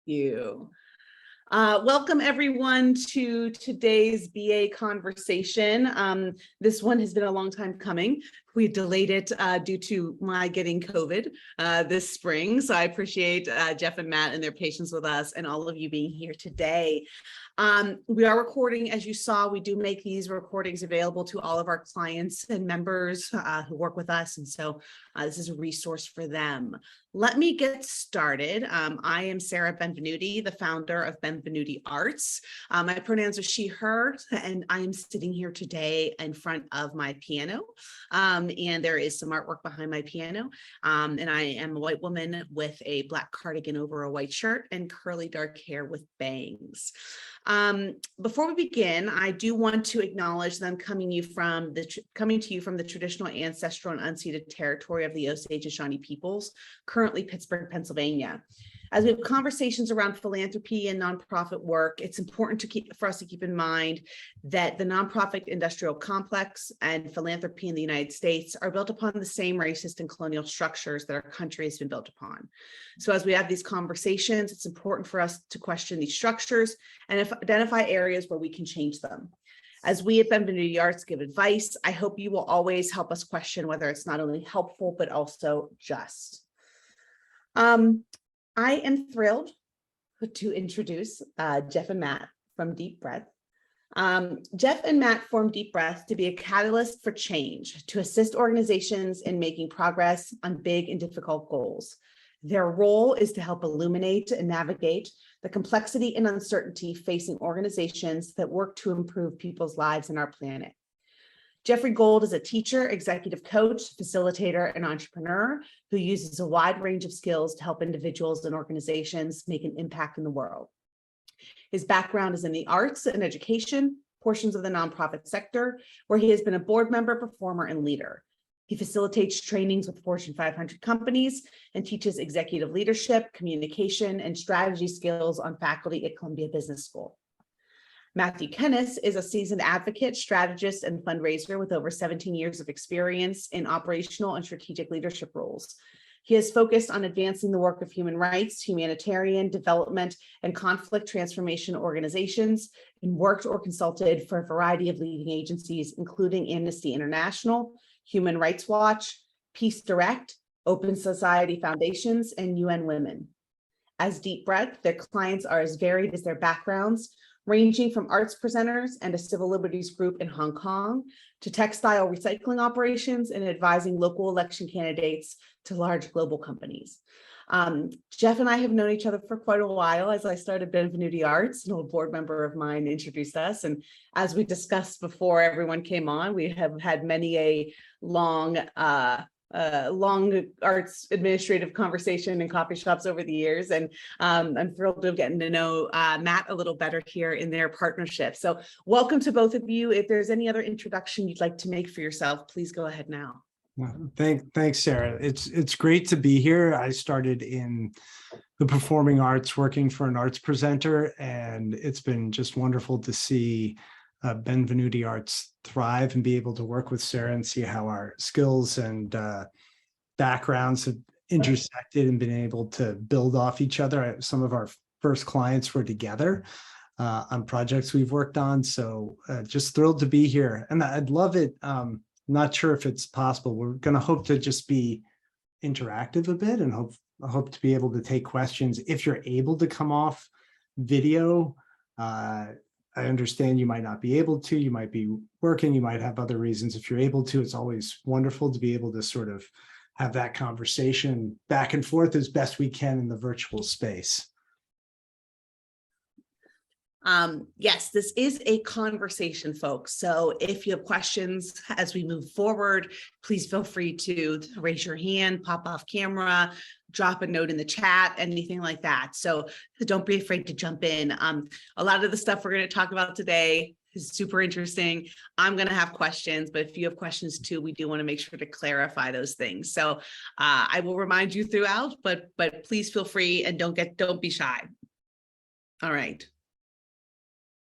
You. Welcome everyone to today's BA conversation. This one has been a long time coming. We delayed it due to my getting COVID this spring. So I appreciate Jeff and Matt and their patience with us and all of you being here today. We are recording, as you saw. We do make these recordings available to all of our clients and members who work with us. And so this is a resource for them. Let me get started. I am Sarah Benvenuti, the founder of Benvenuti Arts. My pronouns are she, her, and I am sitting here today in front of my piano. And there is some artwork behind my piano. And I am a white woman with a black cardigan over a white shirt and curly dark hair with bangs. Before we begin, I do want to acknowledge them coming to you from the traditional, ancestral, and unceded territory of the Osage and Shawnee peoples, currently Pittsburgh, Pennsylvania. As we have conversations around philanthropy and nonprofit work, it's important for us to keep in mind that the nonprofit industrial complex and philanthropy in the United States are built upon the same racist and colonial structures that our country has been built upon. So as we have these conversations, it's important for us to question these structures and identify areas where we can change them. As we at Benvenuti Arts give advice, I hope you will always help us question whether it's not only helpful, but also just. I am thrilled to introduce Jeff and Matt from Deep Breath. Jeff and Matt formed Deep Breath to be a catalyst for change, to assist organizations in making progress on big and difficult goals. Their role is to help illuminate and navigate the complexity and uncertainty facing organizations that work to improve people's lives and our planet. Jeffrey Golde is a teacher, executive coach, facilitator, and entrepreneur who uses a wide range of skills to help individuals and organizations make an impact in the world. His background is in the arts and education, portions of the nonprofit sector, where he has been a board member, performer, and leader. He facilitates trainings with Fortune 500 companies and teaches executive leadership, communication, and strategy skills on faculty at Columbia Business School. Matthew Kennis is a seasoned advocate, strategist, and fundraiser with over 17 years of experience in operational and strategic leadership roles. He has focused on advancing the work of human rights, humanitarian development, and conflict transformation organizations, and worked or consulted for a variety of leading agencies, including Amnesty International, Human Rights Watch, Peace Direct, Open Society Foundations, and UN Women. As Deep Breath, their clients are as varied as their backgrounds, ranging from arts presenters and a civil liberties group in Hong Kong to textile recycling operations and advising local election candidates to large global companies. Jeff and I have known each other for quite a while. As I started Benvenuti Arts, an old board member of mine introduced us. And as we discussed before everyone came on, we have had many a long arts administrative conversation in coffee shops over the years. And I'm thrilled to have gotten to know Matt a little better here in their partnership. So welcome to both of you. If there's any other introduction you'd like to make for yourself, please go ahead now. Well, thanks, Sarah. It's great to be here. I started in the performing arts working for an arts presenter, and it's been just wonderful to see Benvenuti Arts thrive and be able to work with Sarah and see how our skills and backgrounds have intersected and been able to build off each other. Some of our first clients were together on projects we've worked on. So just thrilled to be here. And I'd love it. Not sure if it's possible. We're going to hope to just be interactive a bit and hope to be able to take questions. If you're able to come off video, I understand you might not be able to, you might be working, you might have other reasons. If you're able to, it's always wonderful to be able to sort of have that conversation back and forth as best we can in the virtual space. Yes, this is a conversation, folks. So if you have questions as we move forward, please feel free to raise your hand, pop off camera, drop a note in the chat, anything like that. So don't be afraid to jump in. A lot of the stuff we're going to talk about today is super interesting. I'm going to have questions, but if you have questions too, we do want to make sure to clarify those things. So I will remind you throughout, but please feel free and don't be shy. All right.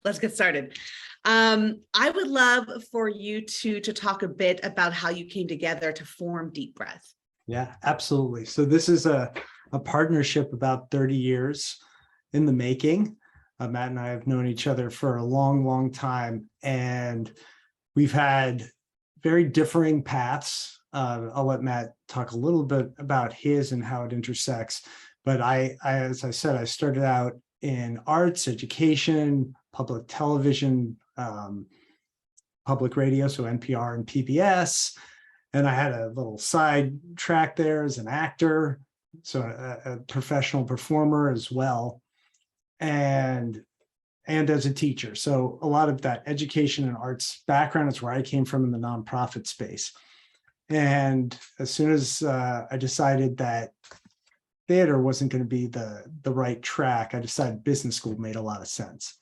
Let's get started. I would love for you to talk a bit about how you came together to form Deep Breath. Yeah, absolutely. So this is a partnership about 30 years in the making. Matt and I have known each other for a long, long time, and we've had very differing paths. I'll let Matt talk a little bit about his and how it intersects. But as I said, I started out in arts, education, public television, public radio, so NPR and PBS. And I had a little side track there as an actor, so a professional performer as well, and as a teacher. So a lot of that education and arts background is where I came from in the nonprofit space. And as soon as I decided that theater wasn't going to be the right track, I decided business school made a lot of sense.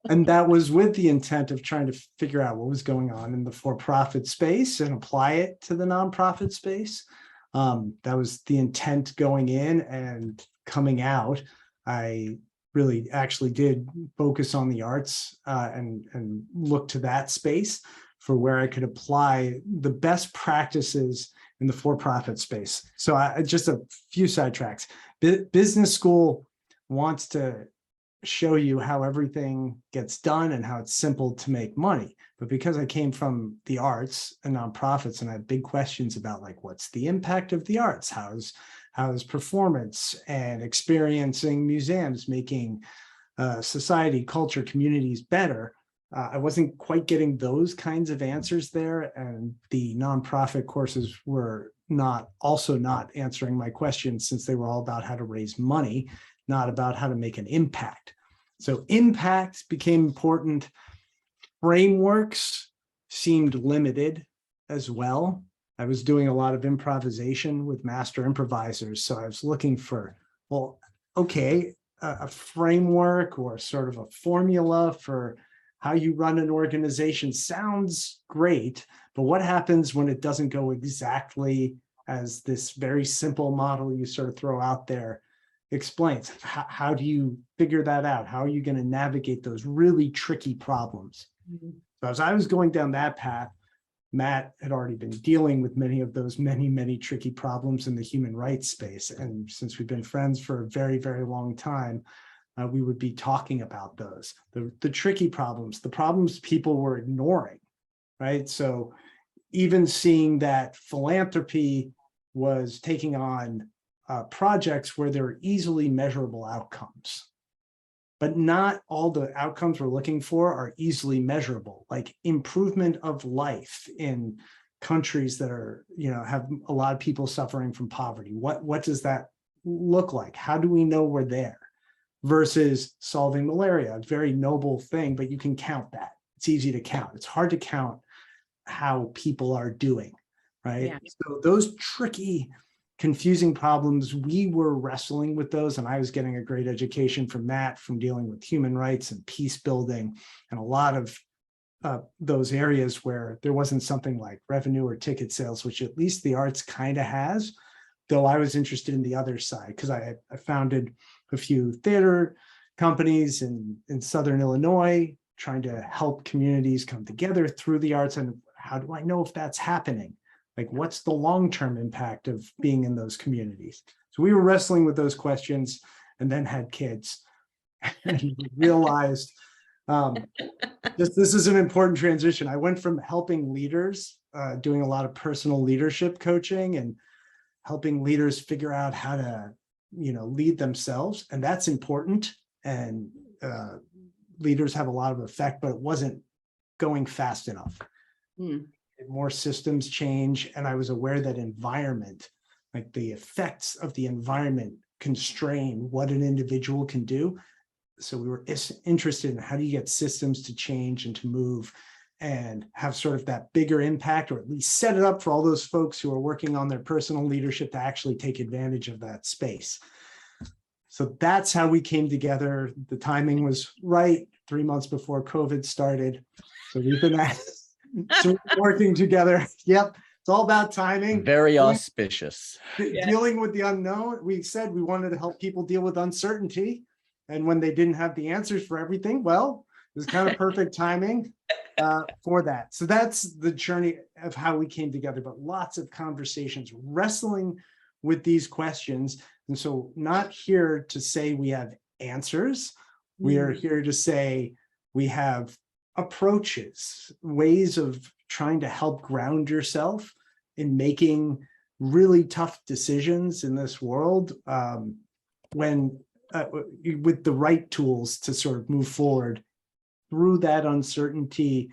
And that was with the intent of trying to figure out what was going on in the for-profit space and apply it to the nonprofit space. That was the intent going in, and coming out, I really actually did focus on the arts and look to that space for where I could apply the best practices in the for-profit space. So just a few sidetracks. Business school wants to show you how everything gets done and how it's simple to make money. But because I came from the arts and nonprofits, and I had big questions about, like, what's the impact of the arts? How's performance and experiencing museums making society, culture, communities better? I wasn't quite getting those kinds of answers there, and the nonprofit courses were not answering my questions, since they were all about how to raise money, not about how to make an impact. So impact became important. Frameworks seemed limited as well. I was doing a lot of improvisation with master improvisers. So I was looking for, well, okay, a framework or sort of a formula for how you run an organization sounds great, but what happens when it doesn't go exactly as this very simple model you sort of throw out there explains? How do you figure that out? How are you going to navigate those really tricky problems? Mm-hmm. So as I was going down that path, Matt had already been dealing with many of those many tricky problems in the human rights space. And since we've been friends for a very, very long time, we would be talking about those, the tricky problems, the problems people were ignoring, right? So even seeing that philanthropy was taking on projects where there are easily measurable outcomes, but not all the outcomes we're looking for are easily measurable, like improvement of life in countries that are, have a lot of people suffering from poverty. What does that look like? How do we know we're there? Versus solving malaria, a very noble thing, but you can count that. It's easy to count. It's hard to count how people are doing, right? Yeah. So those tricky, confusing problems, we were wrestling with those, and I was getting a great education from Matt, from dealing with human rights and peace building, and a lot of those areas where there wasn't something like revenue or ticket sales, which at least the arts kind of has, though I was interested in the other side, because I founded a few theater companies in Southern Illinois, trying to help communities come together through the arts. And how do I know if that's happening? Like, what's the long-term impact of being in those communities? So we were wrestling with those questions, and then had kids and realized this is an important transition. I went from helping leaders, doing a lot of personal leadership coaching and helping leaders figure out how to, lead themselves. And that's important. And leaders have a lot of effect, but it wasn't going fast enough. More systems change. And I was aware that environment, like the effects of the environment, constrain what an individual can do. So we were interested in how do you get systems to change and to move and have sort of that bigger impact, or at least set it up for all those folks who are working on their personal leadership to actually take advantage of that space. So that's how we came together. The timing was right, 3 months before COVID started. So we've been working together. Yep. It's all about timing. Very auspicious. Dealing with the unknown. We said we wanted to help people deal with uncertainty. And when they didn't have the answers for everything, well, it was kind of perfect timing for that. So that's the journey of how we came together, but lots of conversations, wrestling with these questions. And so not here to say we have answers. We are here to say we have approaches, ways of trying to help ground yourself in making really tough decisions in this world, when with the right tools to sort of move forward through that uncertainty,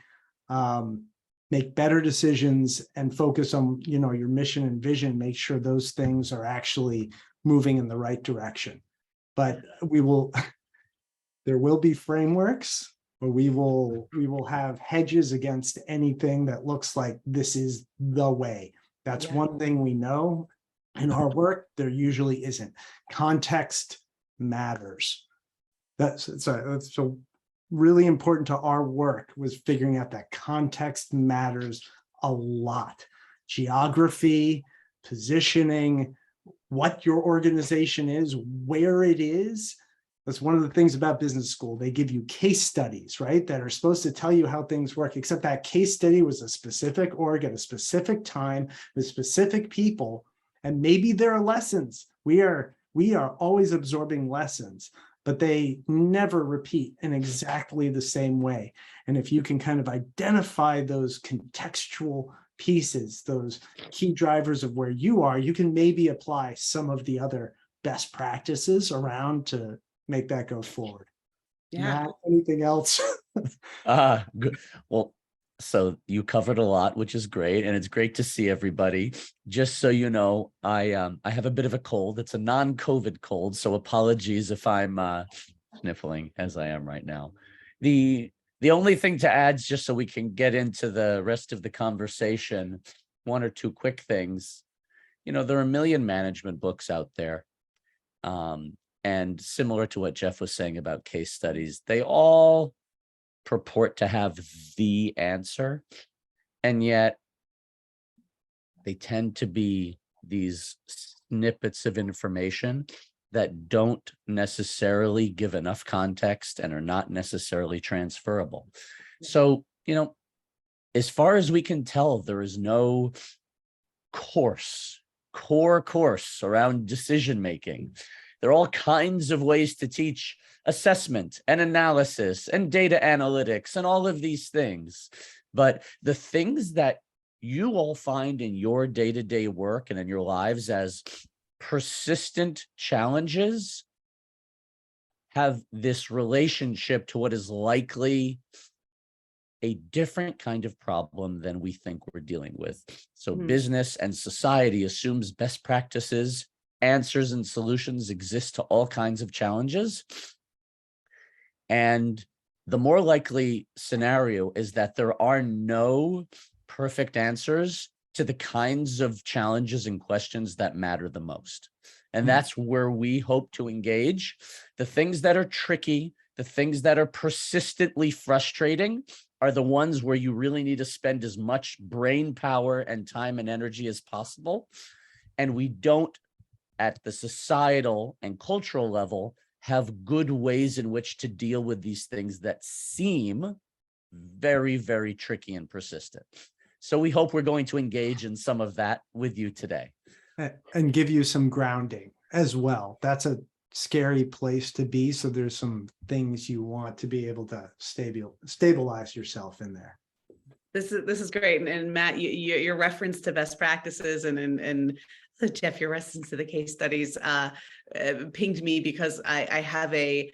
make better decisions and focus on, your mission and vision, make sure those things are actually moving in the right direction. But there will be frameworks, but we will have hedges against anything that looks like this is the way. That's one thing we know in our work. There usually isn't. Context matters. That's so really important to our work, was figuring out that context matters a lot. Geography, positioning, what your organization is, where it is. That's one of the things about business school. They give you case studies, right, that are supposed to tell you how things work, except that case study was a specific org at a specific time with specific people. And maybe there are lessons. We are always absorbing lessons, but they never repeat in exactly the same way. And if you can kind of identify those contextual pieces, those key drivers of where you are, you can maybe apply some of the other best practices around to make that go forward. Yeah. Matt, anything else? Good. Well, so you covered a lot, which is great, and it's great to see everybody. Just so you know, I have a bit of a cold. It's a non-COVID cold, so apologies if I'm sniffling as I am right now. The only thing to add, just so we can get into the rest of the conversation, one or two quick things. There are a million management books out there. And similar to what Jeff was saying about case studies, they all purport to have the answer, and yet they tend to be these snippets of information that don't necessarily give enough context and are not necessarily transferable. So, as far as we can tell, there is no core course around decision making. There are all kinds of ways to teach assessment and analysis and data analytics and all of these things. But the things that you all find in your day-to-day work and in your lives as persistent challenges have this relationship to what is likely a different kind of problem than we think we're dealing with. So business and society assumes best practices, answers, and solutions exist to all kinds of challenges. And the more likely scenario is that there are no perfect answers to the kinds of challenges and questions that matter the most. And that's where we hope to engage. The things that are tricky, the things that are persistently frustrating are the ones where you really need to spend as much brain power and time and energy as possible. And we don't, at the societal and cultural level, have good ways in which to deal with these things that seem very, very tricky and persistent. So we hope we're going to engage in some of that with you today. And give you some grounding as well. That's a scary place to be. So there's some things you want to be able to stabilize yourself in there. This is great. And Matt, your reference to best practices and Jeff, your reference to the case studies pinged me, because I have a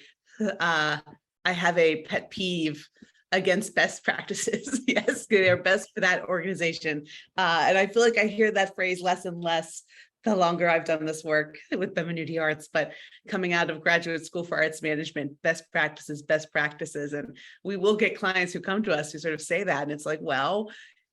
pet peeve against best practices. Yes, they're best for that organization. And I feel like I hear that phrase less and less the longer I've done this work with Femininity Arts, but coming out of graduate school for arts management, best practices. And we will get clients who come to us who sort of say that. And it's like, well,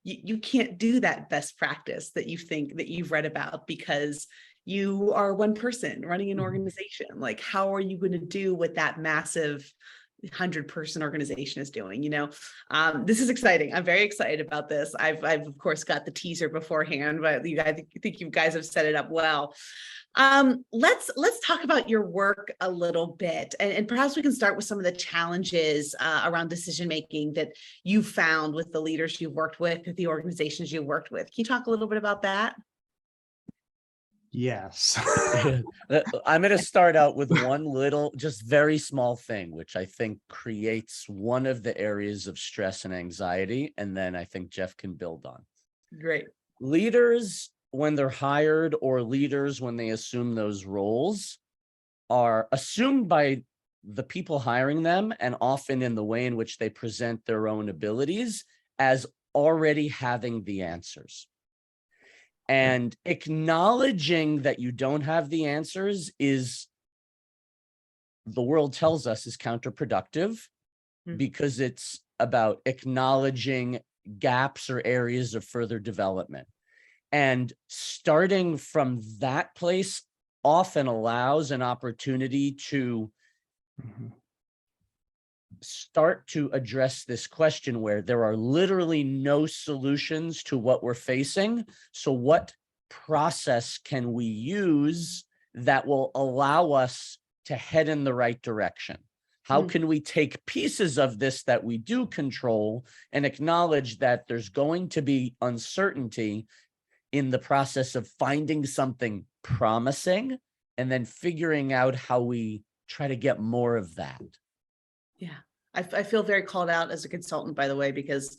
you can't do that best practice that you think that you've read about, because you are one person running an organization. Like, how are you going to do what that massive 100-person organization is doing? This is exciting. I'm very excited about this. I've of course got the teaser beforehand, but I think you guys have set it up well. Let's talk about your work a little bit, and perhaps we can start with some of the challenges around decision making that you found with the leaders you've worked with, the organizations you've worked with. Can you talk a little bit about that? Yes. I'm going to start out with one little, just very small thing, which I think creates one of the areas of stress and anxiety. And then I think Jeff can build on. Great. Leaders, when they're hired, or leaders when they assume those roles, are assumed by the people hiring them, and often in the way in which they present their own abilities, as already having the answers. And acknowledging that you don't have the answers is, the world tells us, is counterproductive, because it's about acknowledging gaps or areas of further development. And starting from that place often allows an opportunity to start to address this question where there are literally no solutions to what we're facing. So what process can we use that will allow us to head in the right direction? How can we take pieces of this that we do control and acknowledge that there's going to be uncertainty in the process of finding something promising, and then figuring out how we try to get more of that? Yeah, I feel very called out as a consultant, by the way, because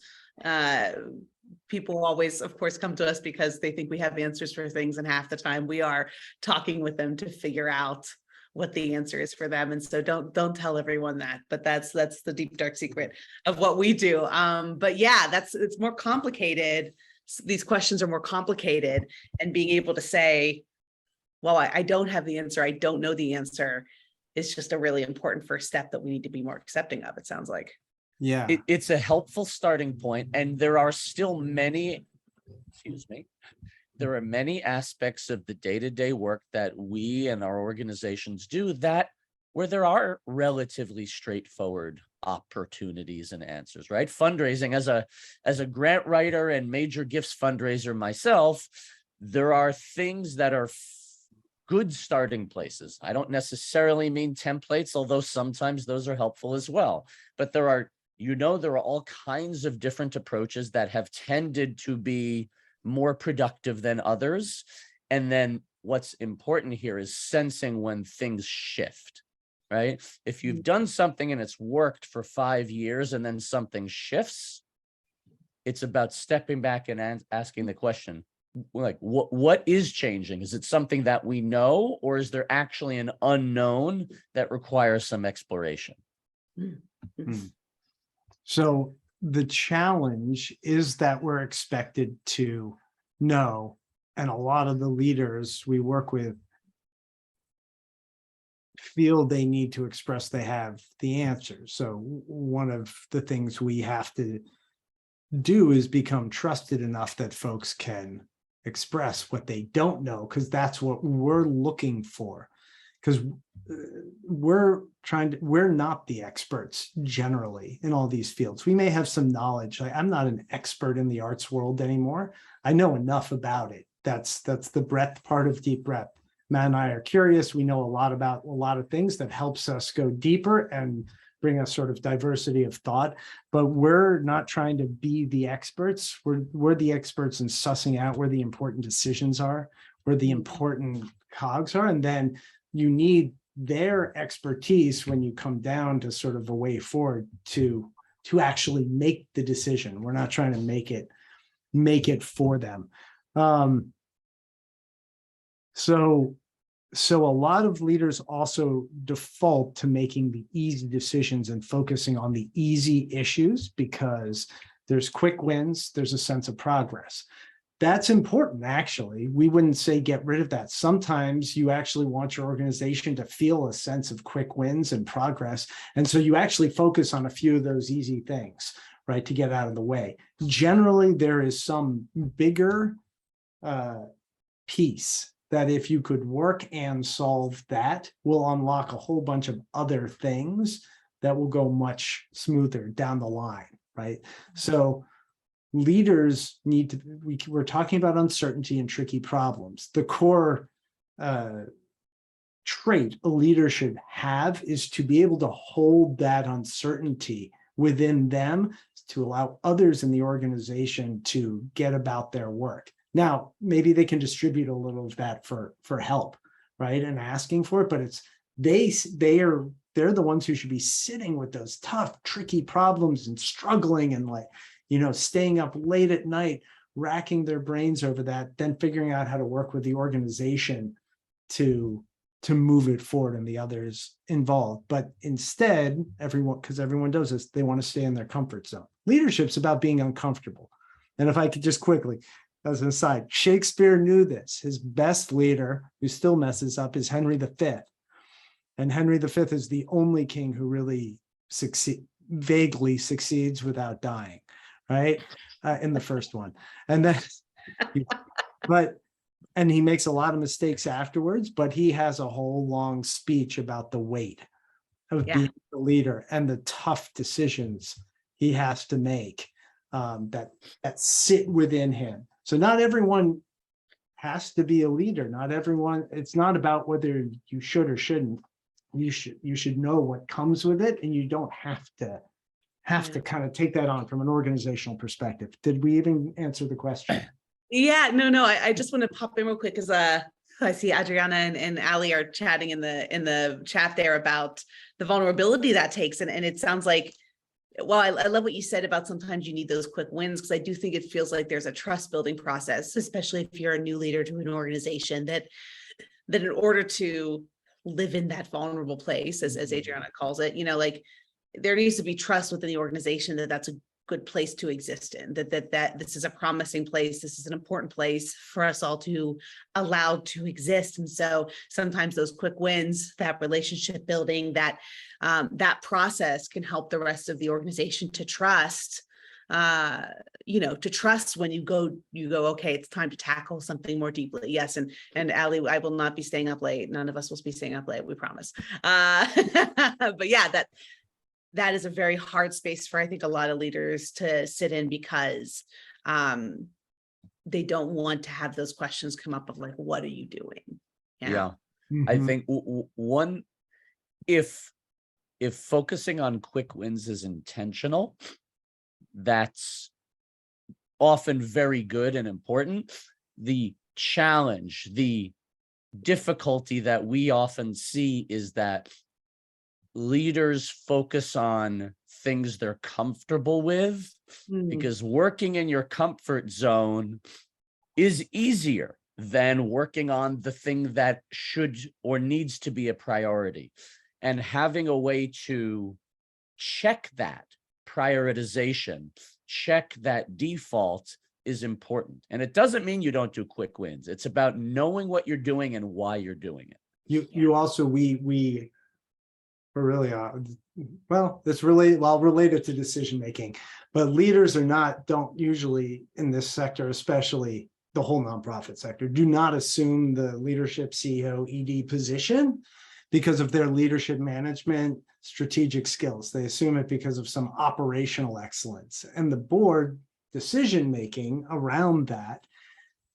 people always, of course, come to us because they think we have answers for things, and half the time we are talking with them to figure out what the answer is for them. And so don't tell everyone that, but that's the deep dark secret of what we do. But yeah, it's more complicated. These questions are more complicated, and being able to say, well, I don't have the answer, I don't know the answer, is just a really important first step that we need to be more accepting of, it sounds like. Yeah. It's a helpful starting point, and there are still many, there are many aspects of the day-to-day work that we and our organizations do that where there are relatively straightforward opportunities and answers, right? Fundraising, as a grant writer and major gifts fundraiser myself, there are things that are good starting places. I don't necessarily mean templates, although sometimes those are helpful as well. But there are all kinds of different approaches that have tended to be more productive than others. And then what's important here is sensing when things shift, right? If you've done something and it's worked for 5 years and then something shifts, it's about stepping back and asking the question, like, what is changing? Is it something that we know, or is there actually an unknown that requires some exploration? So the challenge is that we're expected to know, and a lot of the leaders we work with feel they need to express they have the answer. So one of the things we have to do is become trusted enough that folks can express what they don't know, because that's what we're looking for. Because we're not the experts generally in all these fields. We may have some knowledge. I'm not an expert in the arts world anymore. I know enough about it. That's the breadth part of Deep Breath. Matt and I are curious. We know a lot about a lot of things that helps us go deeper and bring us sort of diversity of thought, but we're not trying to be the experts. We're the experts in sussing out where the important decisions are, where the important cogs are, and then you need their expertise when you come down to sort of a way forward to actually make the decision. We're not trying to make it for them. So a lot of leaders also default to making the easy decisions and focusing on the easy issues because there's quick wins, there's a sense of progress. That's important, actually. We wouldn't say get rid of that. Sometimes you actually want your organization to feel a sense of quick wins and progress. And so you actually focus on a few of those easy things, right, to get out of the way. Generally, there is some bigger piece that if you could work and solve that, will unlock a whole bunch of other things that will go much smoother down the line, right? So leaders need to, we're talking about uncertainty and tricky problems. The core trait a leader should have is to be able to hold that uncertainty within them to allow others in the organization to get about their work. Now, maybe they can distribute a little of that for help, right? And asking for it, but it's they're the ones who should be sitting with those tough, tricky problems and struggling and like, staying up late at night, racking their brains over that, then figuring out how to work with the organization to move it forward and the others involved. But instead, because everyone does this, they want to stay in their comfort zone. Leadership's about being uncomfortable. And if I could just quickly, as an aside, Shakespeare knew this. His best leader, who still messes up, is Henry V. And Henry V is the only king who really vaguely succeeds without dying, right? In the first one. And then, and he makes a lot of mistakes afterwards, but he has a whole long speech about the weight of being the leader and the tough decisions he has to make that sit within him. So not everyone has to be a leader. Not everyone, it's not about whether you should or shouldn't. You should know what comes with it, and you don't have to kind of take that on from an organizational perspective. Did we even answer the question? Yeah, no, I just want to pop in real quick because I see Adriana and Ali are chatting in the chat there about the vulnerability that takes. And it sounds like, well, I love what you said about sometimes you need those quick wins, because I do think it feels like there's a trust building process, especially if you're a new leader to an organization, that in order to live in that vulnerable place, as Adriana calls it, like there needs to be trust within the organization that that's a good place to exist in, that this is a promising place. This is an important place for us all to allow to exist. And so sometimes those quick wins, that relationship building, that process can help the rest of the organization to trust, to trust when you go, okay, it's time to tackle something more deeply. Yes. And Ali, I will not be staying up late. None of us will be staying up late, we promise. But yeah, that is a very hard space for, I think, a lot of leaders to sit in, because they don't want to have those questions come up of like, what are you doing? Yeah. I think one, if focusing on quick wins is intentional, that's often very good and important. The challenge, the difficulty that we often see is that leaders focus on things they're comfortable with, because working in your comfort zone is easier than working on the thing that should or needs to be a priority. And having a way to check that prioritization, check that default is important. And it doesn't mean you don't do quick wins. It's about knowing what you're doing and why you're doing it. You also, we really well, it's really related to decision making, but leaders don't usually in this sector, especially the whole nonprofit sector, do not assume the leadership CEO ED position because of their leadership management strategic skills. They assume it because of some operational excellence, and the board decision making around that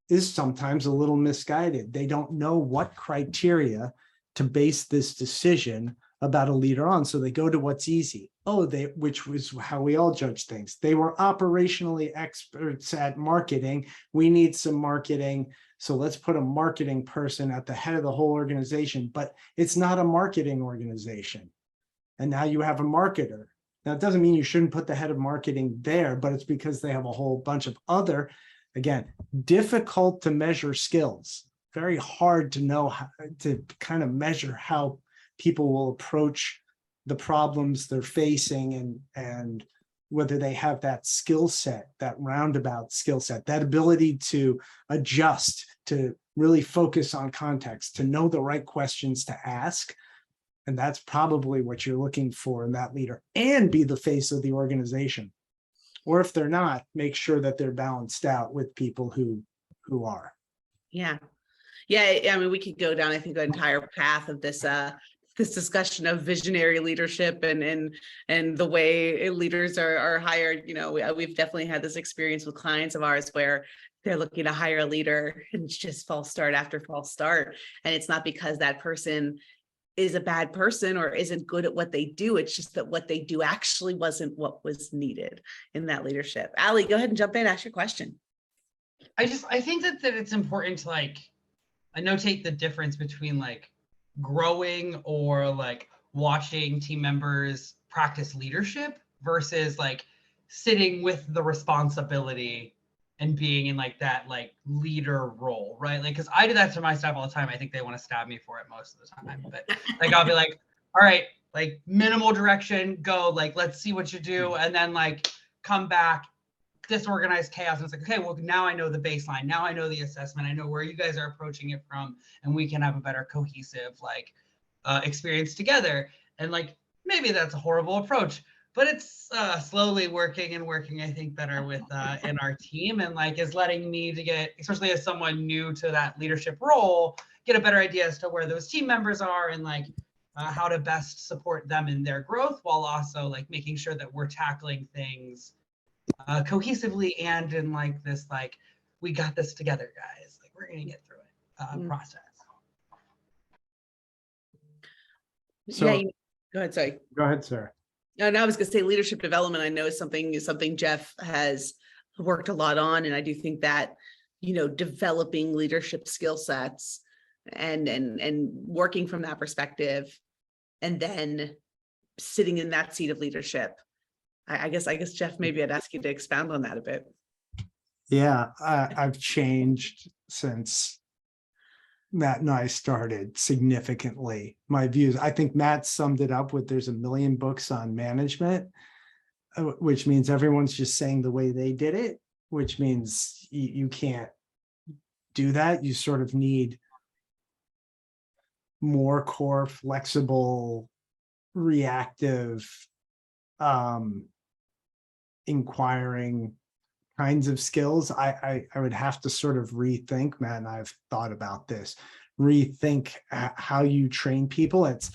is sometimes a little misguided. They don't know what criteria to base this decision about a leader on, so they go to what's easy. Which was how we all judge things. They were operationally experts at marketing. We need some marketing, so let's put a marketing person at the head of the whole organization. But it's not a marketing organization, and now you have a marketer. Now, it doesn't mean you shouldn't put the head of marketing there, but it's because they have a whole bunch of other, again, difficult to measure skills. Very hard to know how to kind of measure how people will approach the problems they're facing, and whether they have that skill set, that roundabout skill set, that ability to adjust, to really focus on context, to know the right questions to ask. And that's probably what you're looking for in that leader, and be the face of the organization. Or if they're not, make sure that they're balanced out with people who are. Yeah. I mean, we could go down, I think, the entire path of this discussion of visionary leadership and the way leaders are hired. We've definitely had this experience with clients of ours where they're looking to hire a leader and it's just false start after false start. And it's not because that person is a bad person or isn't good at what they do. It's just that what they do actually wasn't what was needed in that leadership. Ali, go ahead and jump in, ask your question. I think that it's important to like notate the difference between like growing or like watching team members practice leadership versus like sitting with the responsibility and being in like that like leader role, right? Like, because I do that to my staff all the time. I think they want to stab me for it most of the time, but like I'll be like, all right, like minimal direction, go, like let's see what you do, and then like come back, disorganized chaos. And it's like, okay, well, now I know the baseline. Now I know the assessment. I know where you guys are approaching it from, and we can have a better cohesive like experience together. And like, maybe that's a horrible approach, but it's slowly working and working, I think, better with in our team, and like is letting me to get, especially as someone new to that leadership role, get a better idea as to where those team members are and like how to best support them in their growth, while also like making sure that we're tackling things cohesively and in like this like, we got this together, guys, like we're gonna get through it process. So Yeah, go ahead, sorry. go ahead, Sarah. And I was gonna say leadership development, I know is something Jeff has worked a lot on. And I do think that, developing leadership skill sets and working from that perspective, and then sitting in that seat of leadership. I guess, Jeff, maybe I'd ask you to expound on that a bit. Yeah, I've changed since Matt and I started significantly. My views, I think Matt summed it up with there's a million books on management, which means everyone's just saying the way they did it, which means you can't do that. You sort of need more core, flexible, reactive, inquiring kinds of skills. I would have to sort of rethink, Matt, and I've thought about this, rethink how you train people. It's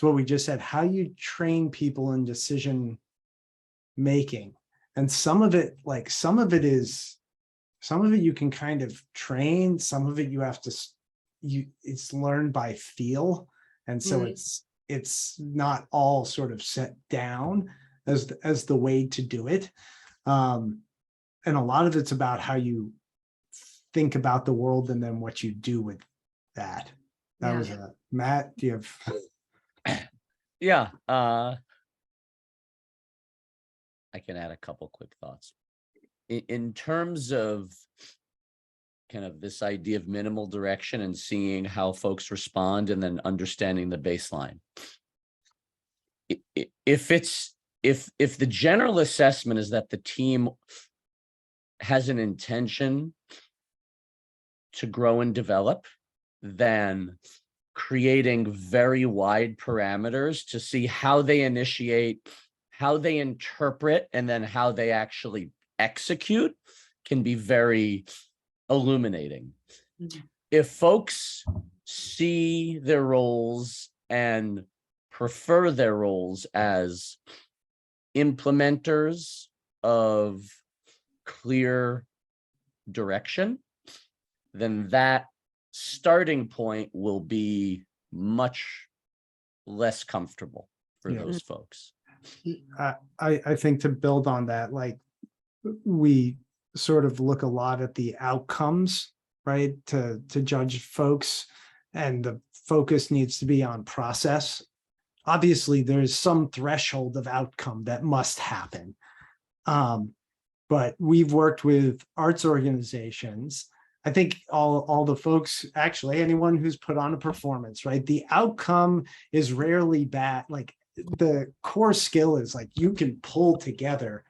what we just said, how you train people in decision making. And some of it you can kind of train, some of it you have to, it's learned by feel. And so it's not all sort of set down as the way to do it. And a lot of it's about how you think about the world and then what you do with that. That was Matt, do you have? Yeah. I can add a couple quick thoughts. In terms of kind of this idea of minimal direction and seeing how folks respond and then understanding the baseline. If the general assessment is that the team has an intention to grow and develop, then creating very wide parameters to see how they initiate, how they interpret, and then how they actually execute can be very illuminating. If folks see their roles and prefer their roles as implementers of clear direction, then that starting point will be much less comfortable for those folks. I think to build on that, like we sort of look a lot at the outcomes, right, to judge folks, and the focus needs to be on process. Obviously, there's some threshold of outcome that must happen. But we've worked with arts organizations. I think all the folks, actually, anyone who's put on a performance, right? The outcome is rarely bad. Like the core skill is like you can pull together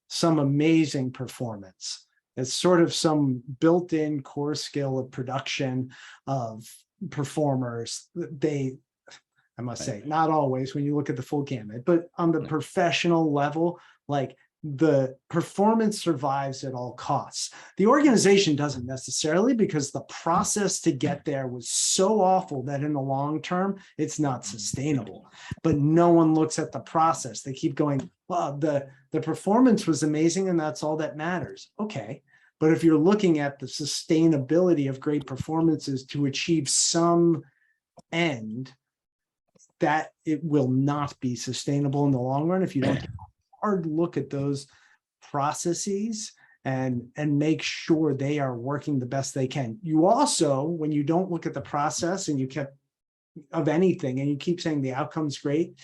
some amazing performance. It's sort of some built-in core skill of production of performers. I must say, not always when you look at the full gamut, but on the professional level, like the performance survives at all costs. The organization doesn't necessarily, because the process to get there was so awful that in the long term, it's not sustainable. But no one looks at the process. They keep going, well, the performance was amazing and that's all that matters. Okay. But if you're looking at the sustainability of great performances to achieve some end, that it will not be sustainable in the long run if you don't take a hard look at those processes and make sure they are working the best they can. You also, when you don't look at the process and you kept of anything and you keep saying the outcome's great,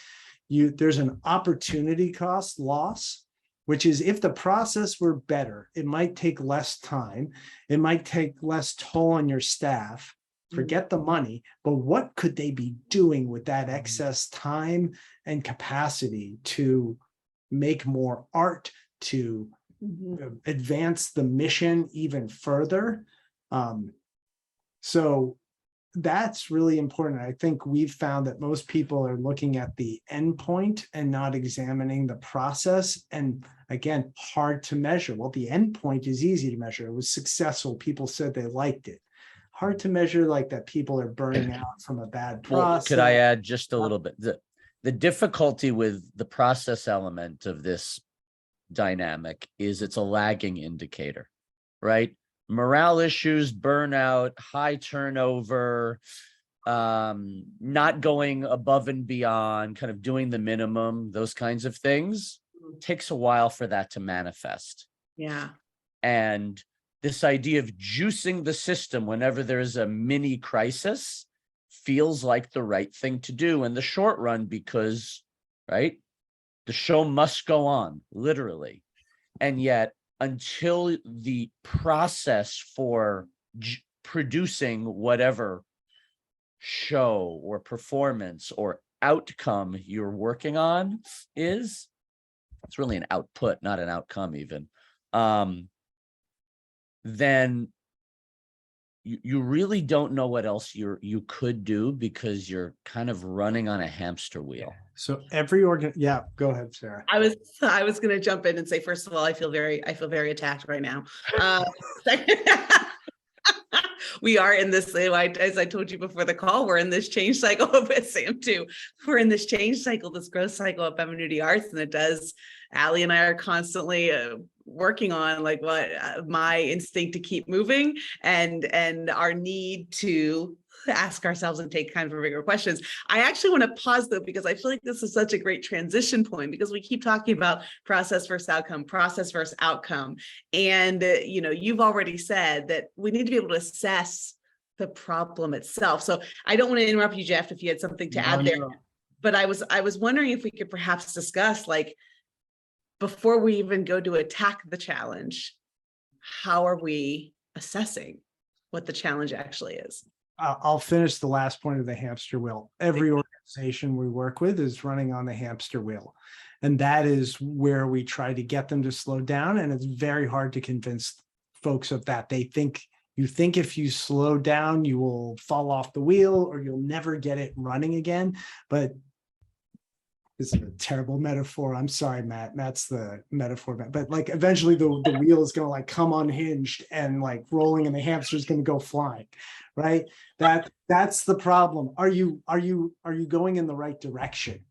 there's an opportunity cost loss, which is if the process were better, it might take less time, it might take less toll on your staff. Forget the money, but what could they be doing with that excess time and capacity to make more art, to advance the mission even further? So that's really important. I think we've found that most people are looking at the endpoint and not examining the process. And again, hard to measure. Well, the endpoint is easy to measure. It was successful. People said they liked it. Hard to measure like that people are burning out from a bad process. Could I add just a little bit? The difficulty with the process element of this dynamic is it's a lagging indicator, right? Morale issues, burnout, high turnover, not going above and beyond, kind of doing the minimum, those kinds of things, takes a while for that to manifest. Yeah. And this idea of juicing the system whenever there's a mini crisis feels like the right thing to do in the short run because, right, the show must go on, literally. And yet, until the process for producing whatever show or performance or outcome you're working on it's really an output, not an outcome even, then you really don't know what else you could do because you're kind of running on a hamster wheel. So yeah, go ahead, Sarah. I was going to jump in and say, first of all, I feel very attacked right now. We are in this, as I told you before the call, we're in this change cycle with Sam too. We're in this change cycle, this growth cycle of Femininity Arts, and it does. Allie and I are constantly working on like what my instinct to keep moving and our need to ask ourselves and take kind of bigger questions. I actually want to pause though, because I feel like this is such a great transition point because we keep talking about process versus outcome. And, you've already said that we need to be able to assess the problem itself. So I don't want to interrupt you, Jeff, if you had something to add there, but I was wondering if we could perhaps discuss, like, before we even go to attack the challenge, how are we assessing what the challenge actually is? I'll finish the last point of the hamster wheel. Every organization we work with is running on the hamster wheel. And that is where we try to get them to slow down. And it's very hard to convince folks of that. You think if you slow down, you will fall off the wheel or you'll never get it running again. But this is a terrible metaphor. I'm sorry, Matt. Matt's the metaphor. But like eventually the wheel is going to like come unhinged and like rolling and the hamster is going to go flying, right? That's the problem. Are you going in the right direction?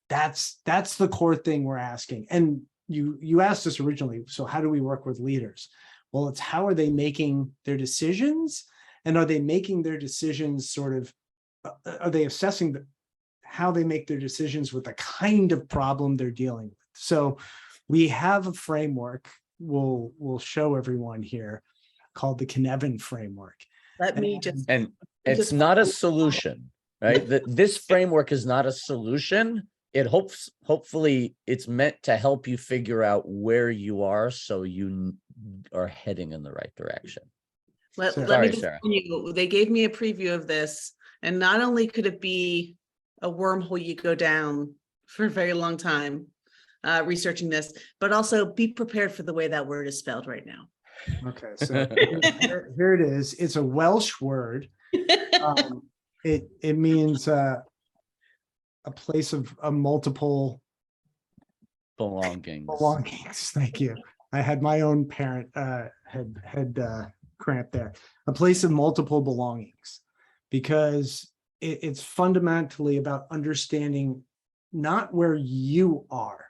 That's the core thing we're asking. And you asked us originally, so how do we work with leaders? Well, it's how are they making their decisions? And are they making their decisions are they assessing how they make their decisions with the kind of problem they're dealing with? So we have a framework we'll show everyone here called the Kennis framework. And it's not a solution, right? This framework is not a solution. Hopefully it's meant to help you figure out where you are so you are heading in the right direction. Let me continue. They gave me a preview of this, and not only could it be a wormhole you go down for a very long time researching this, but also be prepared for the way that word is spelled right now. Okay, so here it is. It's a Welsh word. It means a place of multiple belongings. Thank you. I had my own parent had cramp there. A place of multiple belongings, because it's fundamentally about understanding not where you are.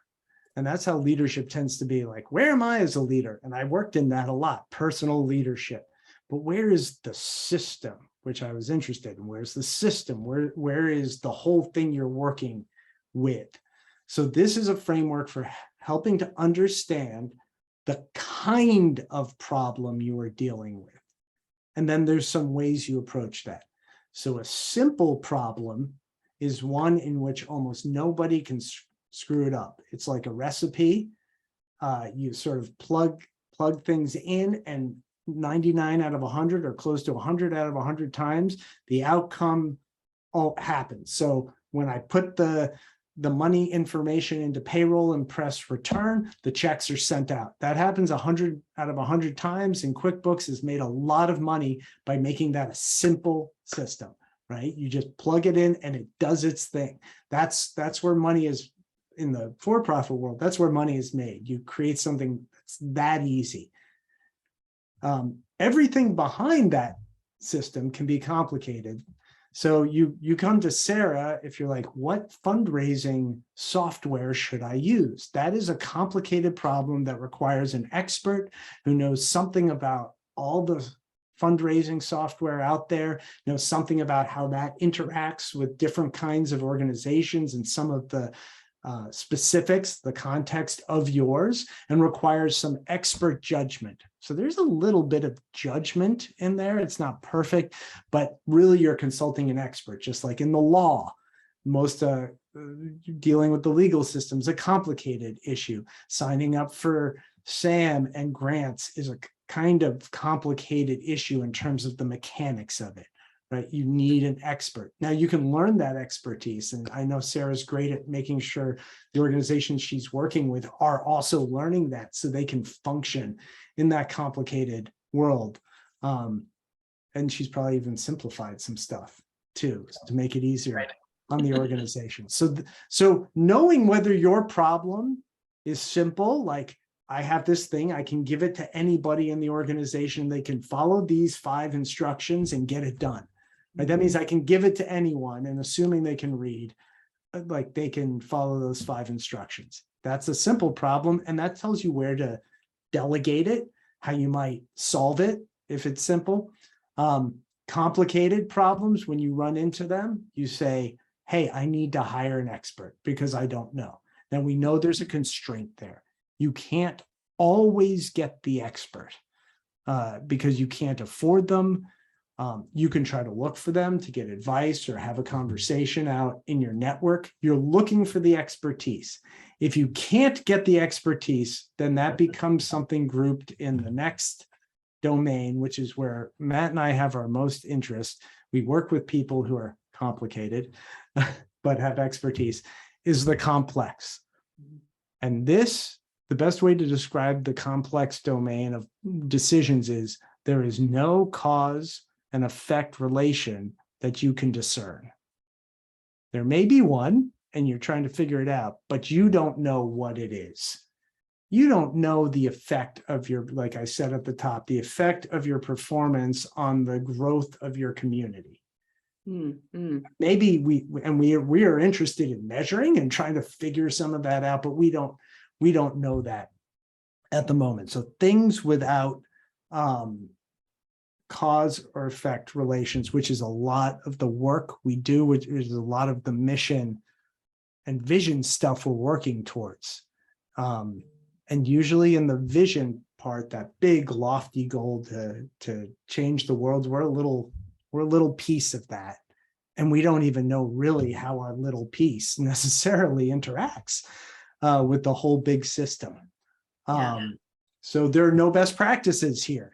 And that's how leadership tends to be, like, where am I as a leader? And I worked in that a lot, personal leadership. But where is the system, which I was interested in? Where's the system? Where is the whole thing you're working with? So this is a framework for helping to understand the kind of problem you are dealing with. And then there's some ways you approach that. So a simple problem is one in which almost nobody can screw it up. It's like a recipe. You sort of plug things in, and 99 out of 100 or close to 100 out of 100 times, the outcome happens. So when I put the money information into payroll and press return, the checks are sent out. That happens 100 out of 100 times, and QuickBooks has made a lot of money by making that a simple system, right? You just plug it in and it does its thing. That's where money is in the for-profit world. That's where money is made. You create something that's that easy. Everything behind that system can be complicated. So you come to Sarah if you're like, what fundraising software should I use? That is a complicated problem that requires an expert who knows something about all the fundraising software out there, knows something about how that interacts with different kinds of organizations and some of the specifics, the context of yours, and requires some expert judgment. So there's a little bit of judgment in there. It's not perfect, but really you're consulting an expert, just like in the law. Most dealing with the legal system is a complicated issue. Signing up for SAM and grants is a kind of complicated issue in terms of the mechanics of it. Right? You need an expert. Now you can learn that expertise. And I know Sarah's great at making sure the organizations she's working with are also learning that so they can function in that complicated world. And she's probably even simplified some stuff too, to make it easier on the organization. So knowing whether your problem is simple, like I have this thing, I can give it to anybody in the organization. They can follow these 5 instructions and get it done. Right? That means I can give it to anyone, and assuming they can read, like they can follow those 5 instructions. That's a simple problem, and that tells you where to delegate it, how you might solve it if it's simple. Complicated problems, when you run into them, you say, hey, I need to hire an expert because I don't know. Then we know there's a constraint there. You can't always get the expert because you can't afford them. You can try to look for them to get advice or have a conversation out in your network. You're looking for the expertise. If you can't get the expertise, then that becomes something grouped in the next domain, which is where Matt and I have our most interest. We work with people who are complicated, but have expertise, is the complex. And this, the best way to describe the complex domain of decisions is there is no cause and effect relation that you can discern. There may be one, and you're trying to figure it out, but you don't know what it is. You don't know the effect of your, like I said at the top, the effect of your performance on the growth of your community. Maybe we are interested in measuring and trying to figure some of that out, but we don't know that at the moment. So things without cause or effect relations, which is a lot of the work we do, which is a lot of the mission and vision stuff we're working towards. And usually in the vision part, that big lofty goal to change the world, we're a little piece of that. And we don't even know really how our little piece necessarily interacts with the whole big system. So there are no best practices here.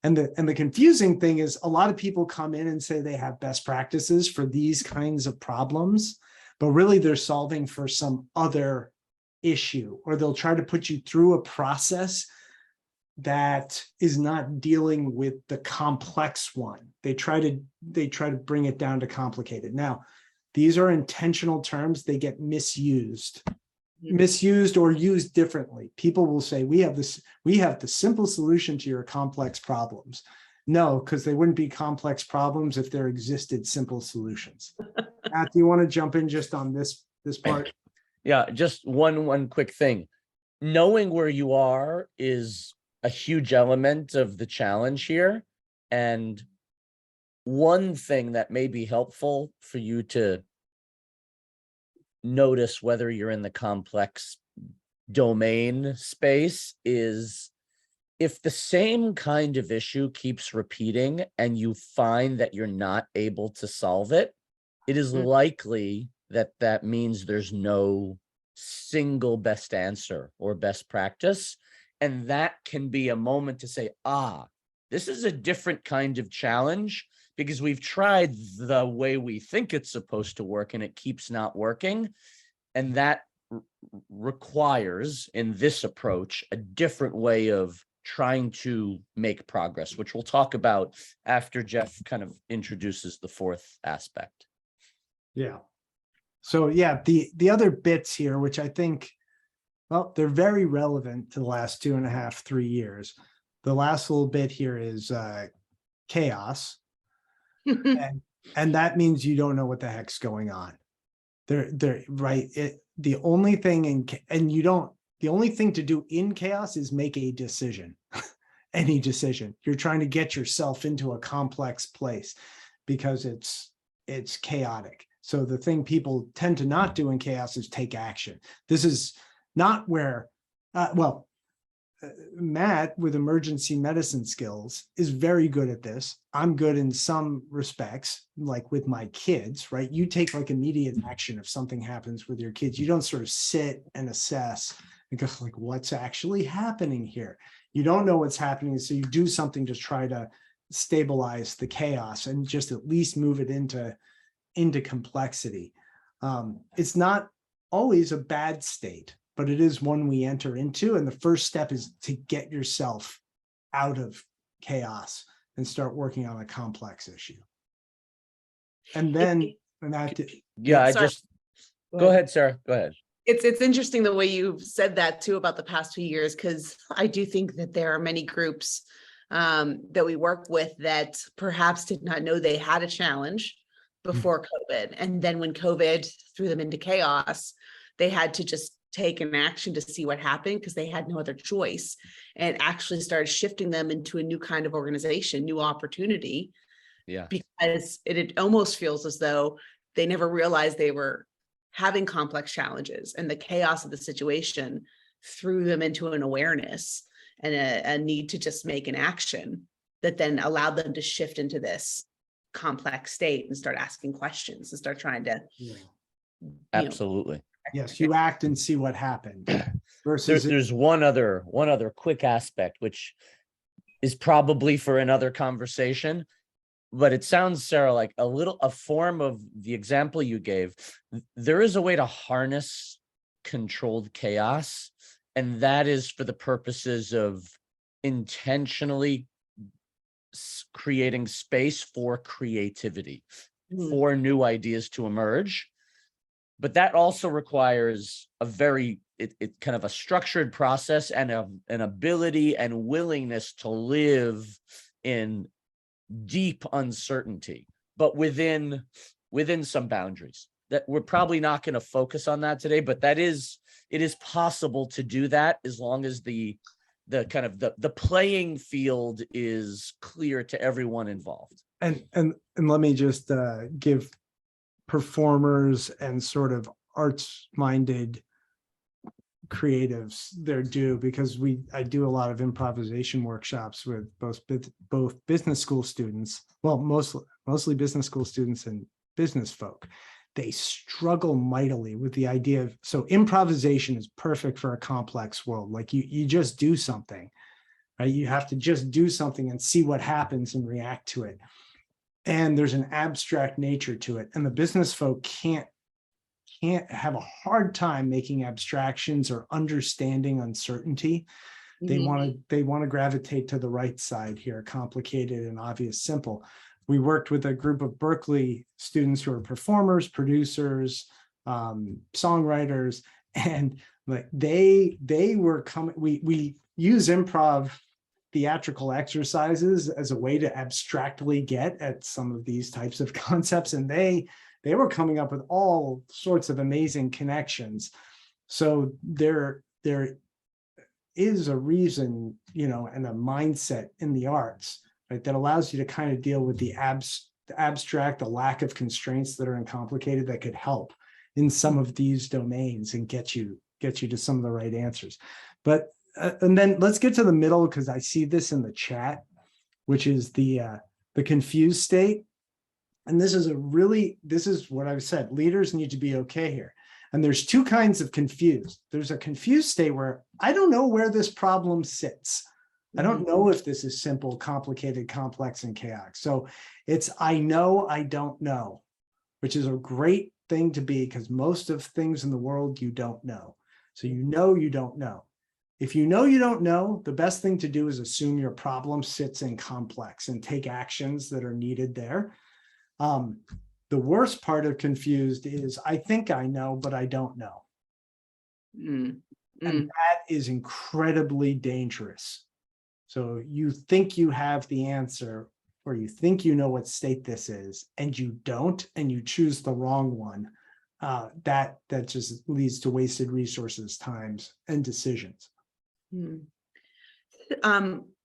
And the confusing thing is a lot of people come in and say they have best practices for these kinds of problems, but really they're solving for some other issue, or they'll try to put you through a process that is not dealing with the complex one. They try to bring it down to complicated. Now, these are intentional terms. They get misused or used differently. People will say, we have the simple solution to your complex problems. No, because they wouldn't be complex problems if there existed simple solutions. Matt, do you want to jump in just on this part? Yeah, just one quick thing. Knowing where you are is a huge element of the challenge here. And one thing that may be helpful for you to notice whether you're in the complex domain space is if the same kind of issue keeps repeating and you find that you're not able to solve it, it is likely that that means there's no single best answer or best practice. And that can be a moment to say, this is a different kind of challenge because we've tried the way we think it's supposed to work and it keeps not working. And that requires, in this approach, a different way of trying to make progress, which we'll talk about after Jeff kind of introduces the fourth aspect. Yeah. So yeah, the other bits here, which I think, well, they're very relevant to the last 2.5, 3 years. The last little bit here is chaos. And that means you don't know what the heck's going on. They're right. The only thing the only thing to do in chaos is make a decision. Any decision. You're trying to get yourself into a complex place because it's chaotic. So the thing people tend to not do in chaos is take action. This is not where, Matt with emergency medicine skills is very good at this. I'm good in some respects, like with my kids, right? You take like immediate action if something happens with your kids. You don't sort of sit and assess and go like, what's actually happening here? You don't know what's happening. So you do something to try to stabilize the chaos and just at least move it into complexity. It's not always a bad state, but it is one we enter into. And the first step is to get yourself out of chaos and start working on a complex issue. And then, Go ahead, Sarah, go ahead. It's interesting the way you've said that too about the past 2 years, because I do think that there are many groups that we work with that perhaps did not know they had a challenge before COVID. And then when COVID threw them into chaos, they had to just take an action to see what happened because they had no other choice, and actually started shifting them into a new kind of organization, new opportunity. Yeah. Because it almost feels as though they never realized they were having complex challenges, and the chaos of the situation threw them into an awareness and a need to just make an action that then allowed them to shift into this complex state and start asking questions and start trying to Absolutely. Yes, you act and see what happened. Versus There's one other quick aspect, which is probably for another conversation, but it sounds, Sarah, like a form of the example you gave. There is a way to harness controlled chaos, and that is for the purposes of intentionally creating space for creativity, for new ideas to emerge. But that also requires a very kind of a structured process and an ability and willingness to live in deep uncertainty, but within some boundaries. That we're probably not going to focus on that today, but it is possible to do that as long as the kind of the playing field is clear to everyone involved. And let me just give performers and sort of arts-minded creatives their due, because I do a lot of improvisation workshops with both business school students, well, mostly business school students and business folk. They struggle mightily with the idea of, so improvisation is perfect for a complex world. Like you just do something, right? You have to just do something and see what happens and react to it. And there's an abstract nature to it. And the business folk can't have a hard time making abstractions or understanding uncertainty. They want to gravitate to the right side here, complicated and obvious, simple. We worked with a group of Berkeley students who are performers, producers, songwriters, and like they were coming. We use improv theatrical exercises as a way to abstractly get at some of these types of concepts, and they were coming up with all sorts of amazing connections. So there is a reason, and a mindset in the arts, right, that allows you to kind of deal with the abstract, the lack of constraints that are uncomplicated, that could help in some of these domains and get you get you to some of the right answers. But and then let's get to the middle, because I see this in the chat, which is the confused state. And this is what I've said, leaders need to be okay here. And there's two kinds of confused. There's a confused state where I don't know where this problem sits. I don't know if this is simple, complicated, complex, and chaotic. So it's I know, I don't know, which is a great thing to be, because most of things in the world you don't know. So you don't know. If you know you don't know, the best thing to do is assume your problem sits in complex and take actions that are needed there. The worst part of confused is I think I know, but I don't know. And that is incredibly dangerous. So you think you have the answer, or you think you know what state this is, and you don't, and you choose the wrong one. That just leads to wasted resources, times, and decisions.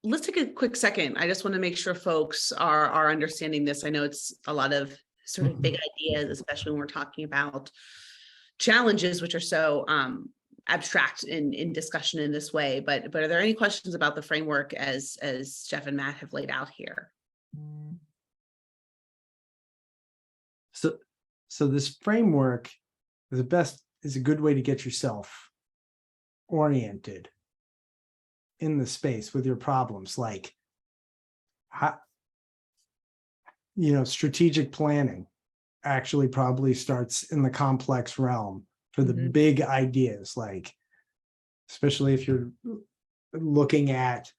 Let's take a quick second. I just want to make sure folks are understanding this. I know it's a lot of sort of big ideas, especially when we're talking about challenges, which are so abstract in discussion in this way. But are there any questions about the framework as Jeff and Matt have laid out here? So this framework is a good way to get yourself oriented in the space with your problems, like strategic planning actually probably starts in the complex realm for the big ideas, like especially if you're looking at,